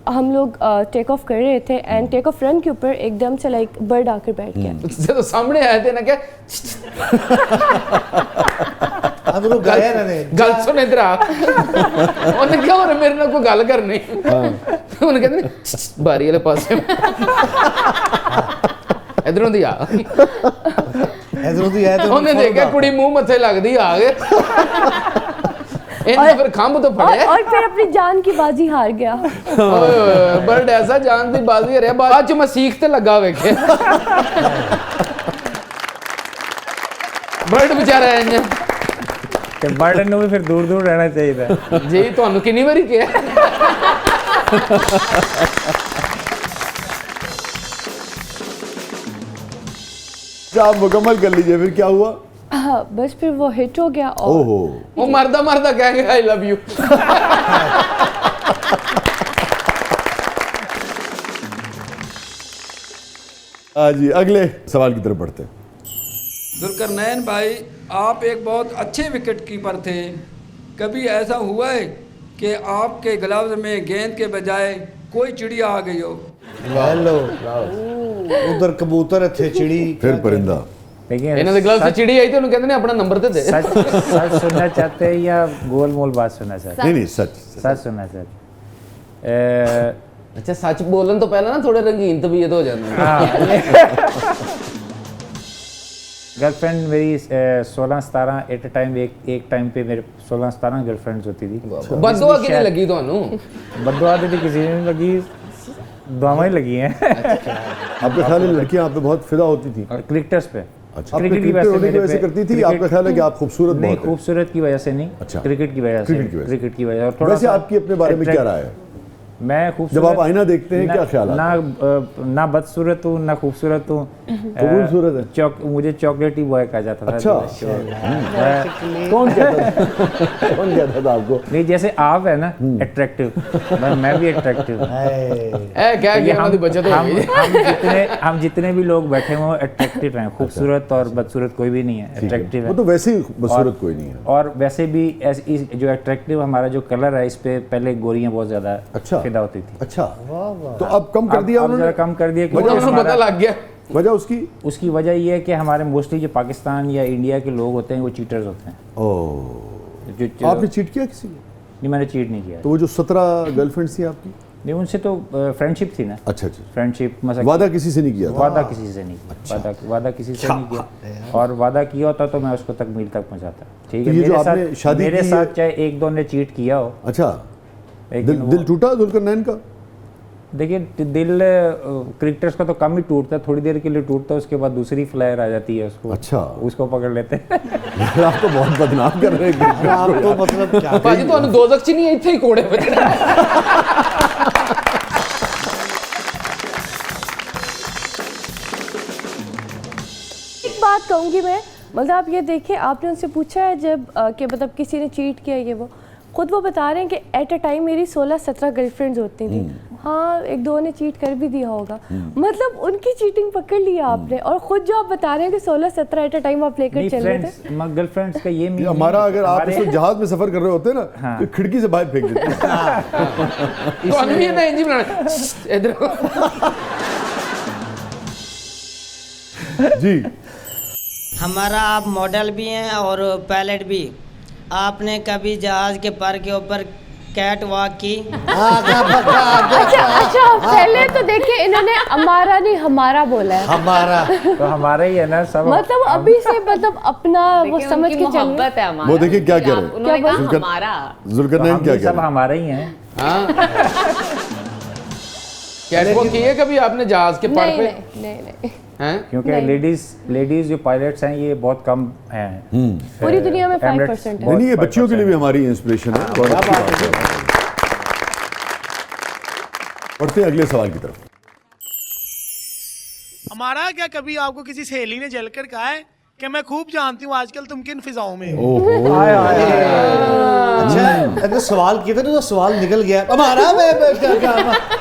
हम लोग टेक ऑफ कर रहे थे एंड टेक ऑफ रन के ऊपर एकदम से लाइक बर्ड आकर बैठ गया। तो सामने आए थे ना क्या, हम लोग गए ना नहीं गल सुन इधर आ, उन्हें क्या हो रहा मेरे नाल कोई गल करनी, उन्हें कहते बारी वाले पासे इधरों दी आ, इधरों दी है तो उन्हें देखा कुड़ी मुंह मथे लगदी आ गए, इन्हें फिर खंभ तो फड़े और फिर अपनी जान की बाजी हार गया। बर्ड ऐसा जान दी बाजी है, बाद च मैं सीखते लगा वेखे बर्ड बेचारा है ਤੇ ਬਰਡ ਨੂੰ ਵੀ ਫਿਰ ਦੂਰ ਦੂਰ ਰਹਿਣਾ ਚਾਹੀਦਾ ਜੀ। ਤੁਹਾਨੂੰ ਕਿੰਨੀ ਵਾਰੀ ਕਿਹਾ आप मुकम्मल कर लीजिए, फिर क्या हुआ? हाँ, बस फिर वो हिट हो गया और ओहो, वो मरदा मरदा कहेंगे आई लव यू। हाँ जी, अगले सवाल की तरफ बढ़ते हैं। जुल्करनैन भाई, आप एक बहुत अच्छे विकेट कीपर थे। कभी ऐसा हुआ है कि आपके ग्लव्स में गेंद के बजाय कोई चिड़िया आ गई हो? हेलो, उधर कबूतर थे, चिड़ी, फिर परिंदा। लेकिन ਇਹਨਾਂ ਦੇ ਗਲਵਸ 'ਚ ਚਿੜੀ ਆਈ ਤੇ ਉਹਨੂੰ ਕਹਿੰਦੇ ਨੇ ਆਪਣਾ ਨੰਬਰ ਤੇ ਦੇ। सच सच सुनना चाहते हैं या गोल मोल बात सुनना चाहते नहीं नहीं, सच हैं? सच सुनना चाहते हैं। ਅੱਛਾ ਸੱਚ ਬੋਲਣ ਤੋਂ ਪਹਿਲਾਂ ਨਾ ਥੋੜੇ ਰੰਗੀਨ ਤਬੀਅਤ ਹੋ ਜਾਂਦੀ ਹੈ। गर्लफ्रेंड मेरी 16-17 एट अ टाइम, एक टाइम पे मेरे 16-17 गर्लफ्रेंड्स होती थी। ਬਦਦੁਆ ਕਿਹਨੇ ਲੱਗੀ ਤੁਹਾਨੂੰ? बददुआ दी थी किसी ने नहीं लगी, दुआएं ही लगी हैं। आपके ख्याल में लड़कियां आप पे बहुत फिदा होती थी? क्रिकेटर्स पे। अच्छा, आप पे क्रिकेट होने की वजह से करती थी? आपका ख्याल है कि आप खूबसूरत नहीं, बहुत हैं? खूबसूरत की वजह से नहीं, अच्छा। क्रिकेट की वजह से। क्रिकेट की वजह से। क्रिकेट की वजह से। और थोड़ा वैसे सा आपकी अपने बारे में क्या राय है? मैं जब खूबसूरत, आप आईना देखते हैं क्या ख्याल आता ना ना बदसूरत हूँ ना खूबसूरत हूँ। खूबसूरत है। मुझे चॉकलेटी बॉय कहा जाता था। अच्छा, कौन कहता था? कौन कहता था आपको? नहीं, जैसे आप है ना अट्रैक्टिव, मैं भी अट्रैक्टिव। ਇਹ ਕਹਿ ਕੇ ਉਹਨਾਂ ਦੀ ਬਚਤ ਹੋ ਗਈ। हम जितने भी लोग बैठे हुए हैं अट्रैक्टिव हैं, खूबसूरत और बदसूरत कोई भी नहीं है, अट्रैक्टिव वो है। तो वैसे ही बदसूरत कोई नहीं है। और वैसे भी जो अट्रैक्टिव हमारा जो कलर है, इस पे पहले गोरियां बहुत ज्यादा अच्छा। फिदा होती थी। अच्छा, तो अब कम कर दिया अब उन्होंने? जरा कम कर दिया ਉਹਨਾਂ क्योंकि ਨੂੰ ਪਤਾ हमारा- ਲੱग ਗਿਆ। वजह उसकी? उसकी वजह ये है कि हमारे मोस्टली जो पाकिस्तान या इंडिया के लोग होते हैं वो चीटर्स होते हैं। ओह, जो आपने चीट किया किसी को? नहीं, मैंने चीट नहीं किया। तो वो जो 17 गर्लफ्रेंड्स थी आपकी? नहीं, उनसे तो फ्रेंडशिप थी ना। अच्छा अच्छा, फ्रेंडशिप मसा वादा किसी से नहीं किया था? वादा किसी से नहीं किया। वादा किसी से नहीं किया, और वादा किया होता तो मैं उसको तक मील तक पहुंचाता। ठीक तो है, ये जो मेरे आपने साथ शादी मेरे की साथ है- चाहे एक दो ने चीट किया हो, अच्छा, लेकिन दिल टूटा जुल्करनैन का? देखिए, दिल क्रिकेटर्स का तो कम ही टूटता है, थोड़ी देर के लिए टूटता है, उसके बाद दूसरी फ्लायर आ जाती है, उसको अच्छा। उसको पकड़ लेते हैं। यार, आप तो बहुत बदनाम कर रहे हैं। आप तो मतलब क्या ਭਾਜੀ ਤੁਹਾਨੂੰ ਦੋਜ਼ਖ 'ਚ ਨਹੀਂ ਇੱਥੇ ਹੀ ਕੋੜੇ ਵੱਜਣੇ। एक बात कहूँगी मैं, मतलब आप ये देखिए, आपने उनसे पूछा है जब कि मतलब किसी ने चीट किया, ये वो खुद वो बता रहे हैं कि एट अ टाइम मेरी 16-17 गर्लफ्रेंड्स होती थी। हाँ, एक दो ने चीट कर भी दिया होगा, मतलब उनकी चीटिंग पकड़ लिया आपने, और खुद जो आप बता रहे हैं कि 16-17 एट अ टाइम आप लेकर चल रहे थे। गर्लफ्रेंड्स का ये meaning हमारा है, अगर आप हमारे- इस वक्त जहाज में सफर कर रहे होते ना, हाँ। तो खिड़की से बाहर फेंक देते। ਤੁਹਾਨੂੰ ਵੀ ਇਹਦਾ ਇੰਜ ਹੀ ਬਣਾਉਣਾ ਇਧਰ। जी, हमारा आप मॉडल भी हैं और पायलट भी। आपने कभी जहाज के पर के ऊपर कैट वॉक की? अच्छा, पहले तो देखिए इन्होंने हमारा नहीं हमारा बोला है, हमारा तो हमारा ही है ना सब। मतलब अभी से मतलब अपना वो देखिए, समझ उनकी के चलिए। मोहब्बत है हमारा। वो देखिए क्या कह रहे हैं। उन्होंने क्या कहा बोल- हमारा। जुल्करनैन हम क्या भी कह सब रहे हैं? हमारे ही हैं। हाँ, कैटवॉक की है कभी आपने जहाज के पर नहीं पे? नहीं नहीं, हैं? क्योंकि नहीं। लेडीज जो पायलट्स हैं ये बहुत कम हैं। पूरी दुनिया में Emirates 5% है। नहीं नहीं, ये बहुत बच्चियों के लिए भी हमारी इंस्पिरेशन है। बहुत अच्छी बात है। बढ़ते हैं अगले सवाल की तरफ। हमारा क्या कभी आपको किसी सहेली ने जलकर कहा है कि मैं खूब जानती हूँ आजकल तुम किन फिजाओं में हो? ओहो, अच्छा अगर सवाल किया था तो सवाल निकल गया हमारा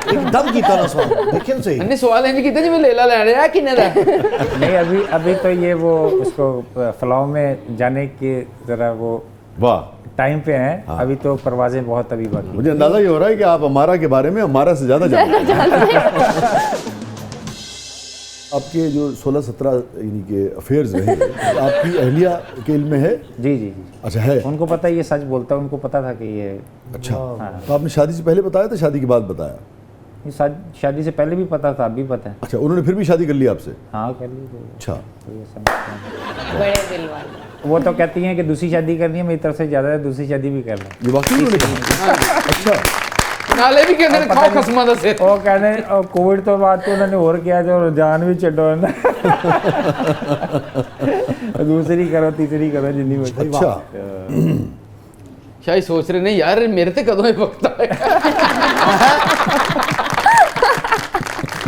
एकदम की तरह सवाल देखिए तो सही नहीं सवाल नहीं किया जी मैं लेला ले रहा है किन्ने दा नहीं अभी तो ये वो उसको फ्लाव में जाने की जरा वो वाह टाइम पे हैं। अभी तो परवाजें बहुत अभी बाकी। मुझे अंदाजा ये हो रहा है कि आप हमारा के बारे में हमारा से ज़्यादा जानते हैं। आपके जो 16-17 यानी के अफेयर्स रहे आपकी अहलिया के इल्म में है? जी जी जी अच्छा है, उनको पता है ये सच बोलता है, उनको पता था कि ये अच्छा तो आपने शादी से पहले बताया था शादी के बाद बताया? ये शादी से पहले भी पता था, अभी पता है। अच्छा उन्होंने फिर भी शादी कर ली आपसे? हाँ कर ली। तो अच्छा ये समझते हैं। बड़े दिल वाले। वो तो कहती हैं कि दूसरी शादी करनी है, मेरी तरफ से ज़्यादा है, दूसरी शादी भी कर लें। ये वाकई उन्होंने कहा? अच्छा नाले भी कहते हैं खाओ खसमा दा सिर वो कहने कोविड तो बाद तो उन्होंने और किया जो जान भी छड्डो ना दूसरी करो तीसरी करो जिन्नी बची। अच्छा शायद सोच रहे नहीं यार मेरे ते कदों ये वक्त आएगा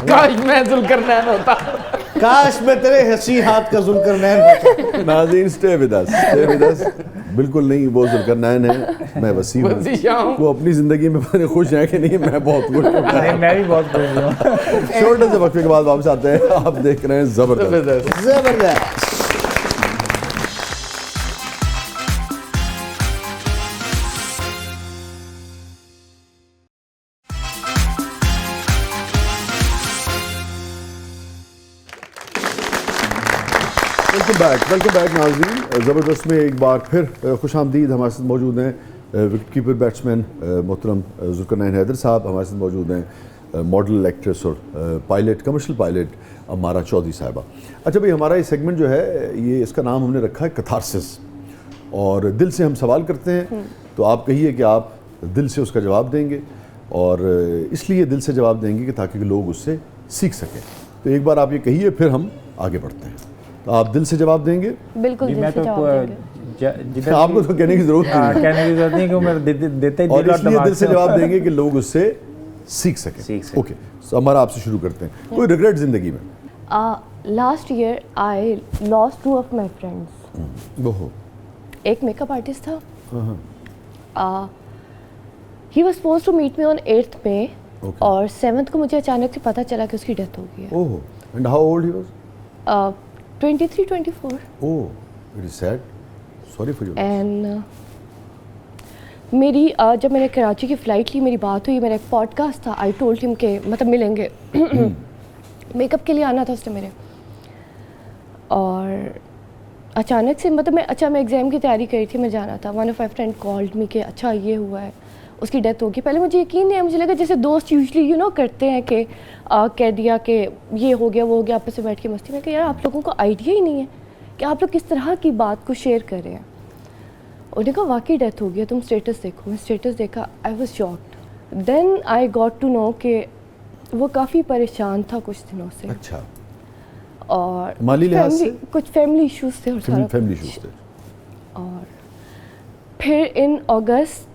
काश मैं जुल्करनैन होता, काश मैं तेरे हंसी हाथ का जुल्करनैन होता। नाज़रीन स्टे विद अस बिल्कुल नहीं वो जुल्करनैन है, मैं वसीम हूं। वो अपनी ज़िंदगी में बड़े खुश हैं कि नहीं? मैं बहुत खुश हूं। मैं भी बहुत खुश हूँ। छोटे से वक्फे के बाद वापस आते हैं, आप देख रहे हैं ज़बरदस्त। जबरदस्त। वेलकम बैक नाज़रीन। ज़बरदस्त में एक बार फिर खुशामदीद। हमारे साथ मौजूद हैं विकेट कीपर बैट्समैन मोहतरम जुल्करनैन हैदर साहब, हमारे साथ मौजूद हैं मॉडल एक्ट्रेस और पायलट कमर्शियल पायलट अमारा चौधरी साहिबा। अच्छा भाई हमारा ये सेगमेंट जो है ये इसका नाम हमने रखा है कैथारसिस, और दिल से हम सवाल करते हैं तो आप कहिए कि आप दिल से उसका जवाब देंगे, और इसलिए दिल से जवाब देंगे कि ताकि लोग उससे सीख सकें। तो एक बार आप ये कहिए फिर हम आगे बढ़ते हैं। तो आप दिल से जवाब देंगे? बिल्कुल दिल मैं से तो जवाब देंगे। आपको तो कहने की जरूरत नहीं, कहने की जरूरत नहीं कि मैं देते ही और दिल इसलिए दिल से जवाब देंगे कि लोग उससे सीख सकें। ओके तो हमारा आपसे शुरू करते हैं। कोई रिग्रेट जिंदगी में? Last year I lost 2 of my friends। ओहो। एक मेकअप आर्टिस्ट था, he was supposed to meet me on 8th May और 7th को मुझे अचानक से पता चला कि उसकी डेथ हो गई है। ओहो। And how old he was? 23-24। Oh it is sad, sorry for you. And मेरी जब मैंने कराची की फ़्लाइट ली, मेरी बात हुई, मेरा एक पॉडकास्ट था, आई टोल्ड हिम के मतलब मिलेंगे मेकअप के लिए आना था उसने मेरे, और अचानक से मतलब मैं एग्ज़ाम की तैयारी कर रही थी, मैं जाना था। One of my friend called me कि अच्छा ये हुआ है, उसकी डेथ होगी। पहले मुझे यकीन नहीं है, मुझे लगा जैसे दोस्त यूजुअली करते हैं कि कह दिया कि ये हो गया वो हो गया, आपस में बैठ के मस्ती में कि यार आप लोगों को आइडिया ही नहीं है कि आप लोग किस तरह की बात को शेयर कर रहे हैं। उन्होंने कहा वाकई डेथ हो गई, तुम स्टेटस देखो। मैं स्टेटस देखा, I was shocked. Then I got to know कि वो काफ़ी परेशान था कुछ दिनों से। अच्छा। और माली लिहाज से कुछ फैमिली इश्यूज थे और सारा फैमिली इश्यूज थे। और फिर इन अगस्त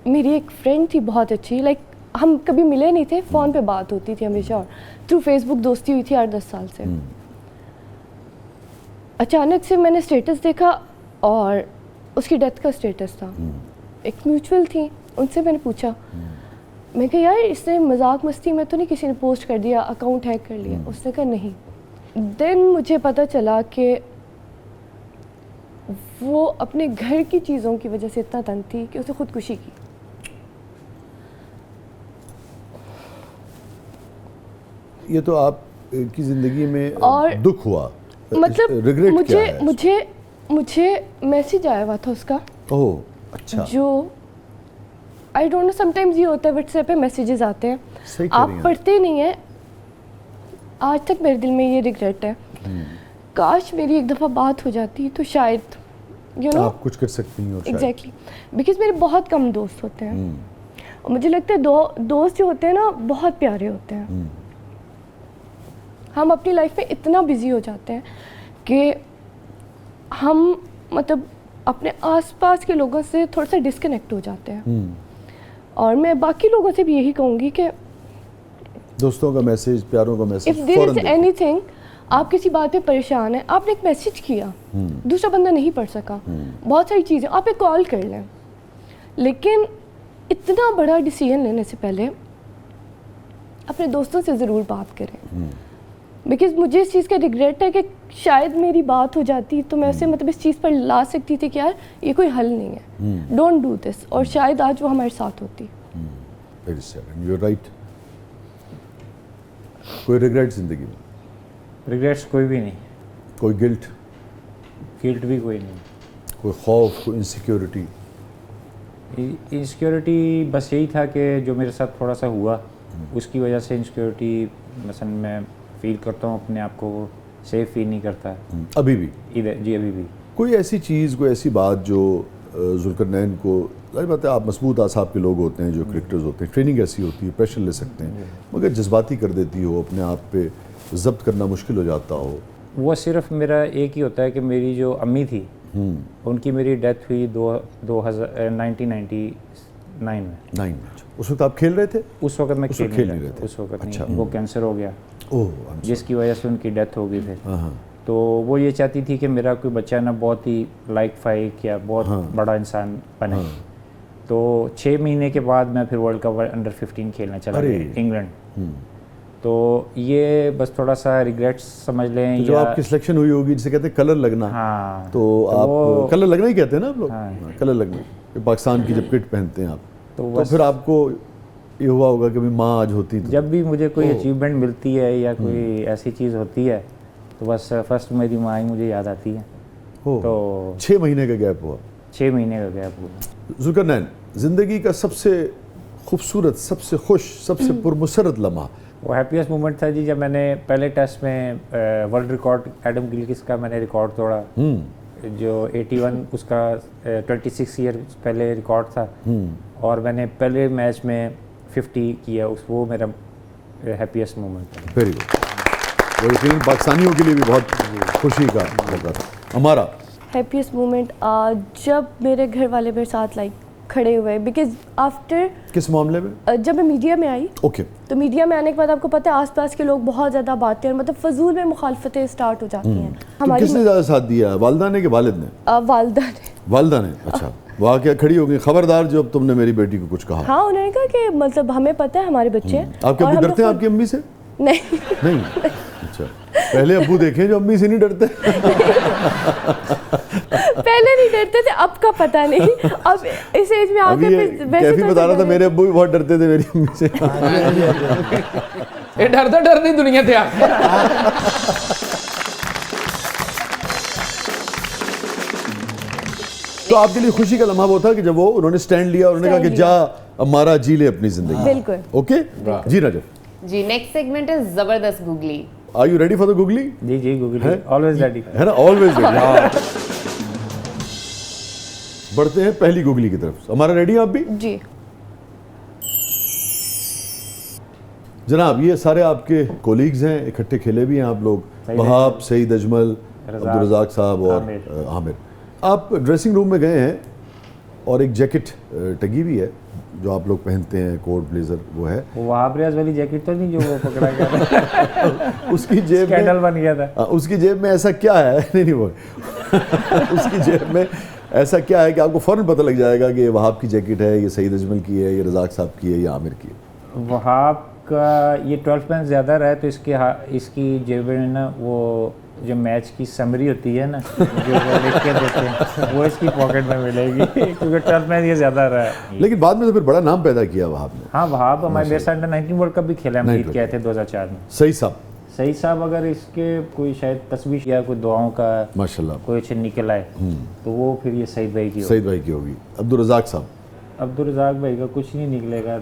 मेरी एक फ्रेंड थी बहुत अच्छी, लाइक हम कभी मिले नहीं थे, फ़ोन पे बात होती थी हमेशा, और थ्रू फेसबुक दोस्ती हुई थी 8-10 साल से। अचानक से मैंने स्टेटस देखा और उसकी डेथ का स्टेटस था। एक म्यूचुअल थी, उनसे मैंने पूछा, मैं कहा यार इसने मजाक मस्ती में तो नहीं किसी ने पोस्ट कर दिया, अकाउंट हैक कर लिया? उसने कहा नहीं। देन मुझे पता चला कि वो अपने घर की चीज़ों की वजह से इतना तंग थी कि उसने खुदकुशी की। ये तो आप की ज़िंदगी में और दुख हुआ, मतलब रिग्रेट क्या है? मुझे मैसेज आया हुआ था उसका। ओह अच्छा। जो आई डोंट नो, समटाइम्स ये होता है व्हाट्सएप पे मैसेजेस आते हैं, आप पढ़ते नहीं हैं। आज तक मेरे दिल में ये रिग्रेट है, काश मेरी एक दफ़ा बात हो जाती तो शायद आप कुछ कर सकती हैं। एग्जैक्टली, बिकॉज मेरे बहुत कम दोस्त होते हैं और मुझे लगता है दोस्त जो होते हैं ना बहुत प्यारे होते हैं। हम अपनी लाइफ में इतना बिजी हो जाते हैं कि हम मतलब अपने आसपास के लोगों से थोड़ा सा डिस्कनेक्ट हो जाते हैं। और मैं बाकी लोगों से भी यही कहूँगी कि दोस्तों का मैसेज, प्यारों का message, if there is anything, आप किसी बात पे परेशान हैं, आपने एक मैसेज किया, दूसरा बंदा नहीं पढ़ सका, बहुत सारी चीज़ें, आप एक कॉल कर लें, लेकिन इतना बड़ा डिसीजन लेने से पहले अपने दोस्तों से ज़रूर बात करें, बिकॉज मुझे इस चीज़ का रिग्रेट है कि शायद मेरी बात हो जाती तो मैं उसे मतलब इस चीज़ पर ला सकती थी कि यार ये कोई हल नहीं है, डोंट डू दिस, और शायद आज वो हमारे साथ होती। Very sad, you are right. कोई रिग्रेट जिंदगी में? रिग्रेट्स कोई भी नहीं, कोई गिल्ट? गिल्ट भी कोई नहीं। कोई खौफ, कोई इनसिक्योरिटी? इनसिक्योरिटी बस यही था कि जो मेरे साथ थोड़ा सा हुआ उसकी वजह से इनसिक्योरिटी, मसलन मैं फील करता हूँ अपने आप को सेफ फील नहीं करता अभी भी? इधर जी अभी भी। कोई ऐसी चीज़, कोई ऐसी बात जो जुल्करनैन को, जाहिर बात है आप मजबूत आसाब के लोग होते हैं जो क्रिकेटर्स होते हैं, ट्रेनिंग ऐसी होती है, प्रेशर ले सकते हैं, मगर जज्बाती कर देती हो, अपने आप पे जब्त करना मुश्किल हो जाता हो? वो सिर्फ मेरा एक ही होता है कि मेरी जो अम्मी थी उनकी मेरी डेथ हुई 1999 में। 9 में? उस वक्त आप खेल रहे थे? उस वक्त मैं उस वक्त खेल नहीं रहे थे? उस वक्त अच्छा। नहीं, वो कैंसर हो गया ओह, जिसकी वजह से उनकी डेथ हो गई फिर। हाँ। तो वो ये चाहती थी कि मेरा कोई बच्चा ना बहुत ही लाइक फाइक या बहुत बड़ा इंसान बने। तो 6 महीने के बाद मैं फिर वर्ल्ड कप अंडर 15 खेलना चला गया इंग्लैंड। तो ये बस थोड़ा सा रिग्रेट्स समझ लें। तो जो आपकी सिलेक्शन हुई होगी, जिसे कहते हैं कलर लगना, हाँ, तो आप कलर लगना ही कहते हैं ना आप लोग? हाँ। कलर लगना, ये पाकिस्तान की जब किट पहनते हैं आप, तो फिर आपको ये हुआ होगा कि माँ आज होती तो। जब भी मुझे कोई अचीवमेंट मिलती है या कोई ऐसी चीज़ होती है तो बस फर्स्ट मेरी माँ ही मुझे याद आती है। तो 6 महीने का गैप हुआ? 6 महीने का गैप हुआ। जुल्करनैन, ज़िंदगी का सबसे खूबसूरत, सबसे खुश, सबसे पुरमसरत लम्हा? वो हैप्पीएस्ट मोमेंट था जी जब मैंने पहले टेस्ट में वर्ल्ड रिकॉर्ड एडम गिलक्रिस्ट का मैंने रिकॉर्ड तोड़ा, जो 81 उसका 26 ईयर पहले रिकॉर्ड था, और मैंने पहले मैच में 50 किया, वो मेरा हैप्पीएस्ट मोमेंट था। Very good. वो यकीन पाकिस्तानियों के लिए भी बहुत खुशी का मौका था। हमारा हैप्पीएस्ट मोमेंट जब मेरे घर वाले मेरे साथ लाइक खड़े हुए, बिकॉज आफ्टर, किस मामले में? जब मैं मीडिया में आई, ओके। तो मीडिया में आने के बाद आपको पता है आसपास के लोग बहुत ज़्यादा बातें और मतलब फजूल में मुखालफतें स्टार्ट हो जाती हैं। तो किसने ज़्यादा साथ दिया, वालदा ने कि वालिद ने? वालदा ने। वालदा ने, अच्छा। वहाँ क्या खड़ी हो गई, खबरदार जब तुमने मेरी बेटी को कुछ कहा? हाँ, उन्होंने कहा कि मतलब हमें पता है हमारे बच्चे हैं। आप क्या डरते हैं आपकी अम्मी से? नहीं नहीं, अच्छा। पहले अब्बू देखे जो अम्मी से नहीं डरते। पहले नहीं डरते थे, अब का पता नहीं। अब इस एज में आके कैफी बता रहा था मेरे अब्बू भी बहुत डरते थे मेरी अम्मी से। ये डर नहीं दुनिया थे आप। तो आपके लिए खुशी का लम्हा वो था कि जब वो उन्होंने स्टैंड लिया, उन्होंने कहा कि जा हमारा जी ले अपनी जिंदगी। बिल्कुल। Okay ji Rajab ji, next segment है जबरदस्त googly. Are you ready for the googly? जी गूगली, ऑलवेज रेडी है ना, ऑलवेज रेडी। बढ़ते हैं पहली गूगली की तरफ। हमारा रेडी आप भी? जी जनाब, ये सारे आपके कोलीग्स हैं, इकट्ठे खेले भी हैं आप लोग, वहाब, सईद अजमल, अब्दुल रज़ाक साहब और आमिर। आप ड्रेसिंग रूम में गए हैं और एक जैकेट टंगी हुई है जो आप लोग पहनते हैं, कोट ब्लेजर वो है। वहाब रियाज वाली जैकेट तो नहीं जो वो पकड़ा गया? उसकी जेब में स्कैंडल बन गया था। उसकी जेब में ऐसा क्या है? नहीं वो उसकी जेब में ऐसा क्या है कि आपको फ़ौरन पता लग जाएगा कि ये वहाब की जैकेट है, ये सईद अजमल की है, ये रज़ाक साहब की है, ये आमिर की है? वहाब का ये 12 पेन ज़्यादा रहा है तो इसकी जेब में ना वो जो मैच की समरी होती है ना जो वो लिख के देते हैं वो इसकी पॉकेट में मिलेगी, क्योंकि 12 पेन ये ज़्यादा रहा है। लेकिन बाद में तो फिर बड़ा नाम पैदा किया वहाब ने। हाँ, वहाब हमारे मेरे साथ 19 वर्ल्ड कप भी खेला, हम जीत के आए थे 2004 में। सही साहब अगर इसके कोई शायद तस्वीर या कोई दुआओं का माशाल्लाह कोई अच्छे निकल आए तो वो फिर ये सईद भाई की होगी। अब्दुल रज़ाक साहब? अब्दुल रज़ाक भाई का कुछ नहीं निकलेगा,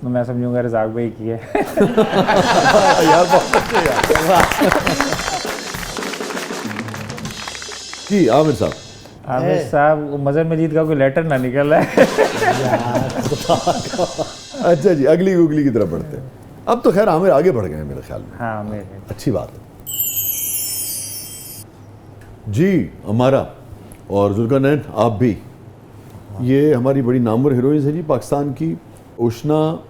तो मैं समझूंगा रज़ाक भाई की है। यार बहुत अच्छे यार। जी आमिर साहब, मजहर मजीद का कोई लेटर ना निकल रहा है। अच्छा जी, अगली गूगली की तरफ बढ़ते हैं। अब तो खैर आमिर आगे बढ़ गए हैं मेरे ख्याल में। हाँ, मेरे अच्छी बात है जी। हमारा और जुल्करनैन आप भी, ये हमारी बड़ी नामवर हीरोइंस है जी पाकिस्तान की, उष्ना,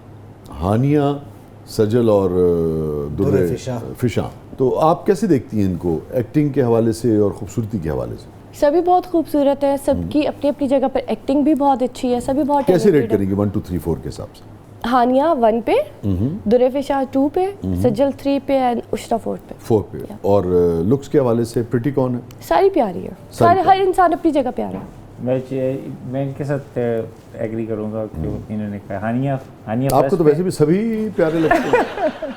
हानिया, सजल और दुर्रे फिशा। तो आप कैसे देखती हैं इनको, एक्टिंग के हवाले से और खूबसूरती के हवाले से? सभी बहुत खूबसूरत है, सबकी अपनी अपनी जगह पर एक्टिंग भी बहुत अच्छी है, सभी बहुत कैसे रेट talented है। करेंगे 1 2 3 4 के हिसाब से? हानिया 1 पे, दुरेफिशा 2 पे, सज्जल 3 पे एंड उशरा 4 पे। 4 पे। और लुक्स के हवाले से प्रिटी कौन है? सारी प्यारी है, सारे हर इंसान अपनी जगह प्यारा है। मैं इनके साथ एग्री करूंगा जो इन्होंने कहा। हानिया आपको first तो वैसे भी सभी प्यारे लगते हैं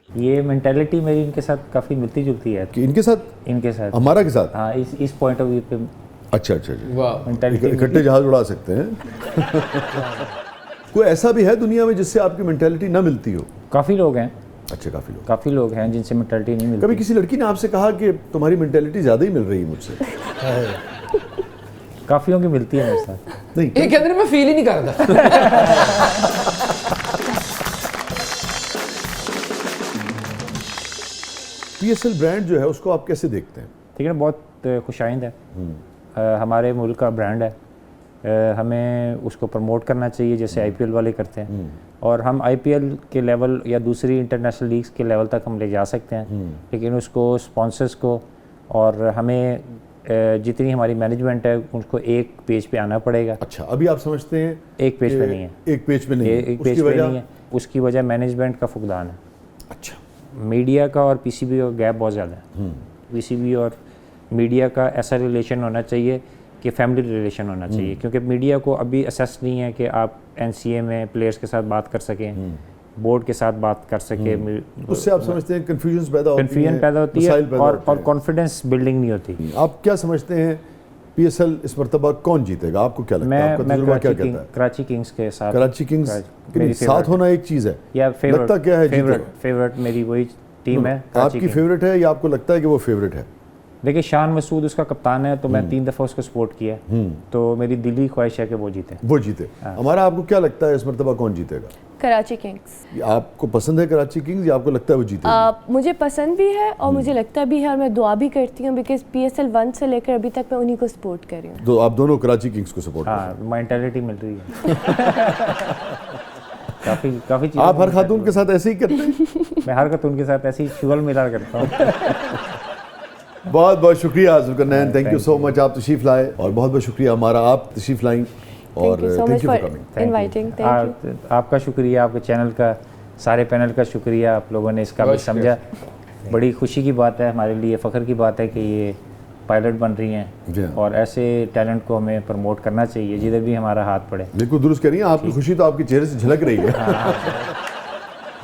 ये मेंटालिटी मेरी इनके साथ काफ़ी मिलती जुलती है। कि इनके साथ, इनके साथ हमारा के साथ? हाँ, इस पॉइंट ऑफ व्यू पे अच्छा अच्छा जी। वाह, मेंटालिटी इकट्ठे जहाज उड़ा सकते हैं कोई ऐसा भी है दुनिया में जिससे आपकी मेंटालिटी ना मिलती हो? काफ़ी लोग हैं। अच्छा, काफी लोग हैं जिनसे मेंटालिटी नहीं मिलती। कभी किसी लड़की ने आपसे कहा कि तुम्हारी मेंटालिटी ज्यादा ही मिल रही है मुझसे? काफियों की मिलती है मेरे साथ। नहीं, ये कहते मैं फील ही नहीं करता। पीएसएल ब्रांड जो है उसको आप कैसे देखते हैं? ठीक है ना, बहुत खुशाइंद है। हमारे मुल्क का ब्रांड है, हमें उसको प्रमोट करना चाहिए जैसे आईपीएल वाले करते हैं। और हम आईपीएल के लेवल या दूसरी इंटरनेशनल लीग्स के लेवल तक हम ले जा सकते हैं, लेकिन उसको स्पॉन्सर्स को और हमें जितनी हमारी मैनेजमेंट है उसको एक पेज पे आना पड़ेगा। अच्छा, अभी आप समझते हैं एक पेज पे नहीं है? एक पेज पे नहीं है। एक पेज पे नहीं है, उसकी वजह मैनेजमेंट का फुकदान है। अच्छा, मीडिया का और पीसीबी का गैप बहुत ज़्यादा है। पीसीबी और मीडिया का ऐसा रिलेशन होना चाहिए कि फैमिली रिलेशन होना चाहिए, क्योंकि मीडिया को अभी असेस नहीं है कि आप एनसीए में प्लेयर्स के साथ बात कर सकें, बोर्ड के साथ बात कर सके। उससे आप समझते हैं कन्फ्यूजन पैदा होती है और कॉन्फिडेंस बिल्डिंग नहीं होती। आप क्या समझते हैं पीएसएल इस मरतबा कौन जीतेगा? आपको क्या लगता है? आपका तजुर्बा क्या कहता है? कराची किंग्स के साथ। कराची किंग्स के साथ होना एक चीज़ है, या लगता क्या है? फेवरेट मेरी वही टीम है। आपकी फेवरेट है या आपको लगता है कि वो फेवरेट है? देखिए, शान मसूद उसका कप्तान है, तो मैं 3 दफ़ा उसको सपोर्ट किया, तो मेरी दिली ख्वाहिश है कि वो जीते। हमारा आपको क्या लगता है इस मरतबा कौन जीतेगा? कराची किंग्स। आपको पसंद है कराची किंग्स या आपको लगता है वो जीतेगी? मुझे पसंद भी है और मुझे लगता भी है और मैं दुआ भी करती हूँ, बिकॉज पीएसएल 1 से लेकर अभी तक मैं उन्हीं को सपोर्ट कर रही हूँ। तो आप दोनों कराची किंग्स को सपोर्ट? हाँ, मेंटालिटी मिल रही है। काफ़ी चीज़। आप हर खातून के साथ ऐसे ही करते हैं? मैं हर खातून के साथ ऐसे ही शुगल मिला करता हूँ। बहुत बहुत शुक्रिया Zulqarnain, thank you so much, आप तशरीफ लाए। और बहुत बहुत शुक्रिया हमारा, आप तशरीफ लाई और thank you for coming. Inviting. Thank you. आपका शुक्रिया, आपके चैनल का, सारे पैनल का शुक्रिया, आप लोगों ने इसका भी समझा। बड़ी खुशी की बात है हमारे लिए, फ़ख्र की बात है कि ये पायलट बन रही हैं और ऐसे टैलेंट को हमें प्रमोट करना चाहिए जिधर भी हमारा हाथ पड़े। बिल्कुल दुरुस्त कह रही हैं, आपकी खुशी तो आपके चेहरे से झलक रही है।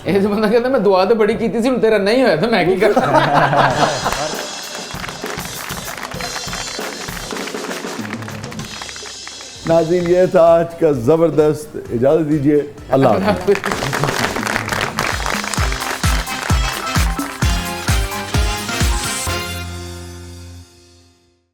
ये जो बंदा कहता मैं दुआ तो बड़ी की थी, तेरा नहीं होया तो मैं की करता। नाज़रीन, ये था आज का ज़बरदस्त। इजाज़त दीजिए, अल्लाह हाफ़िज़।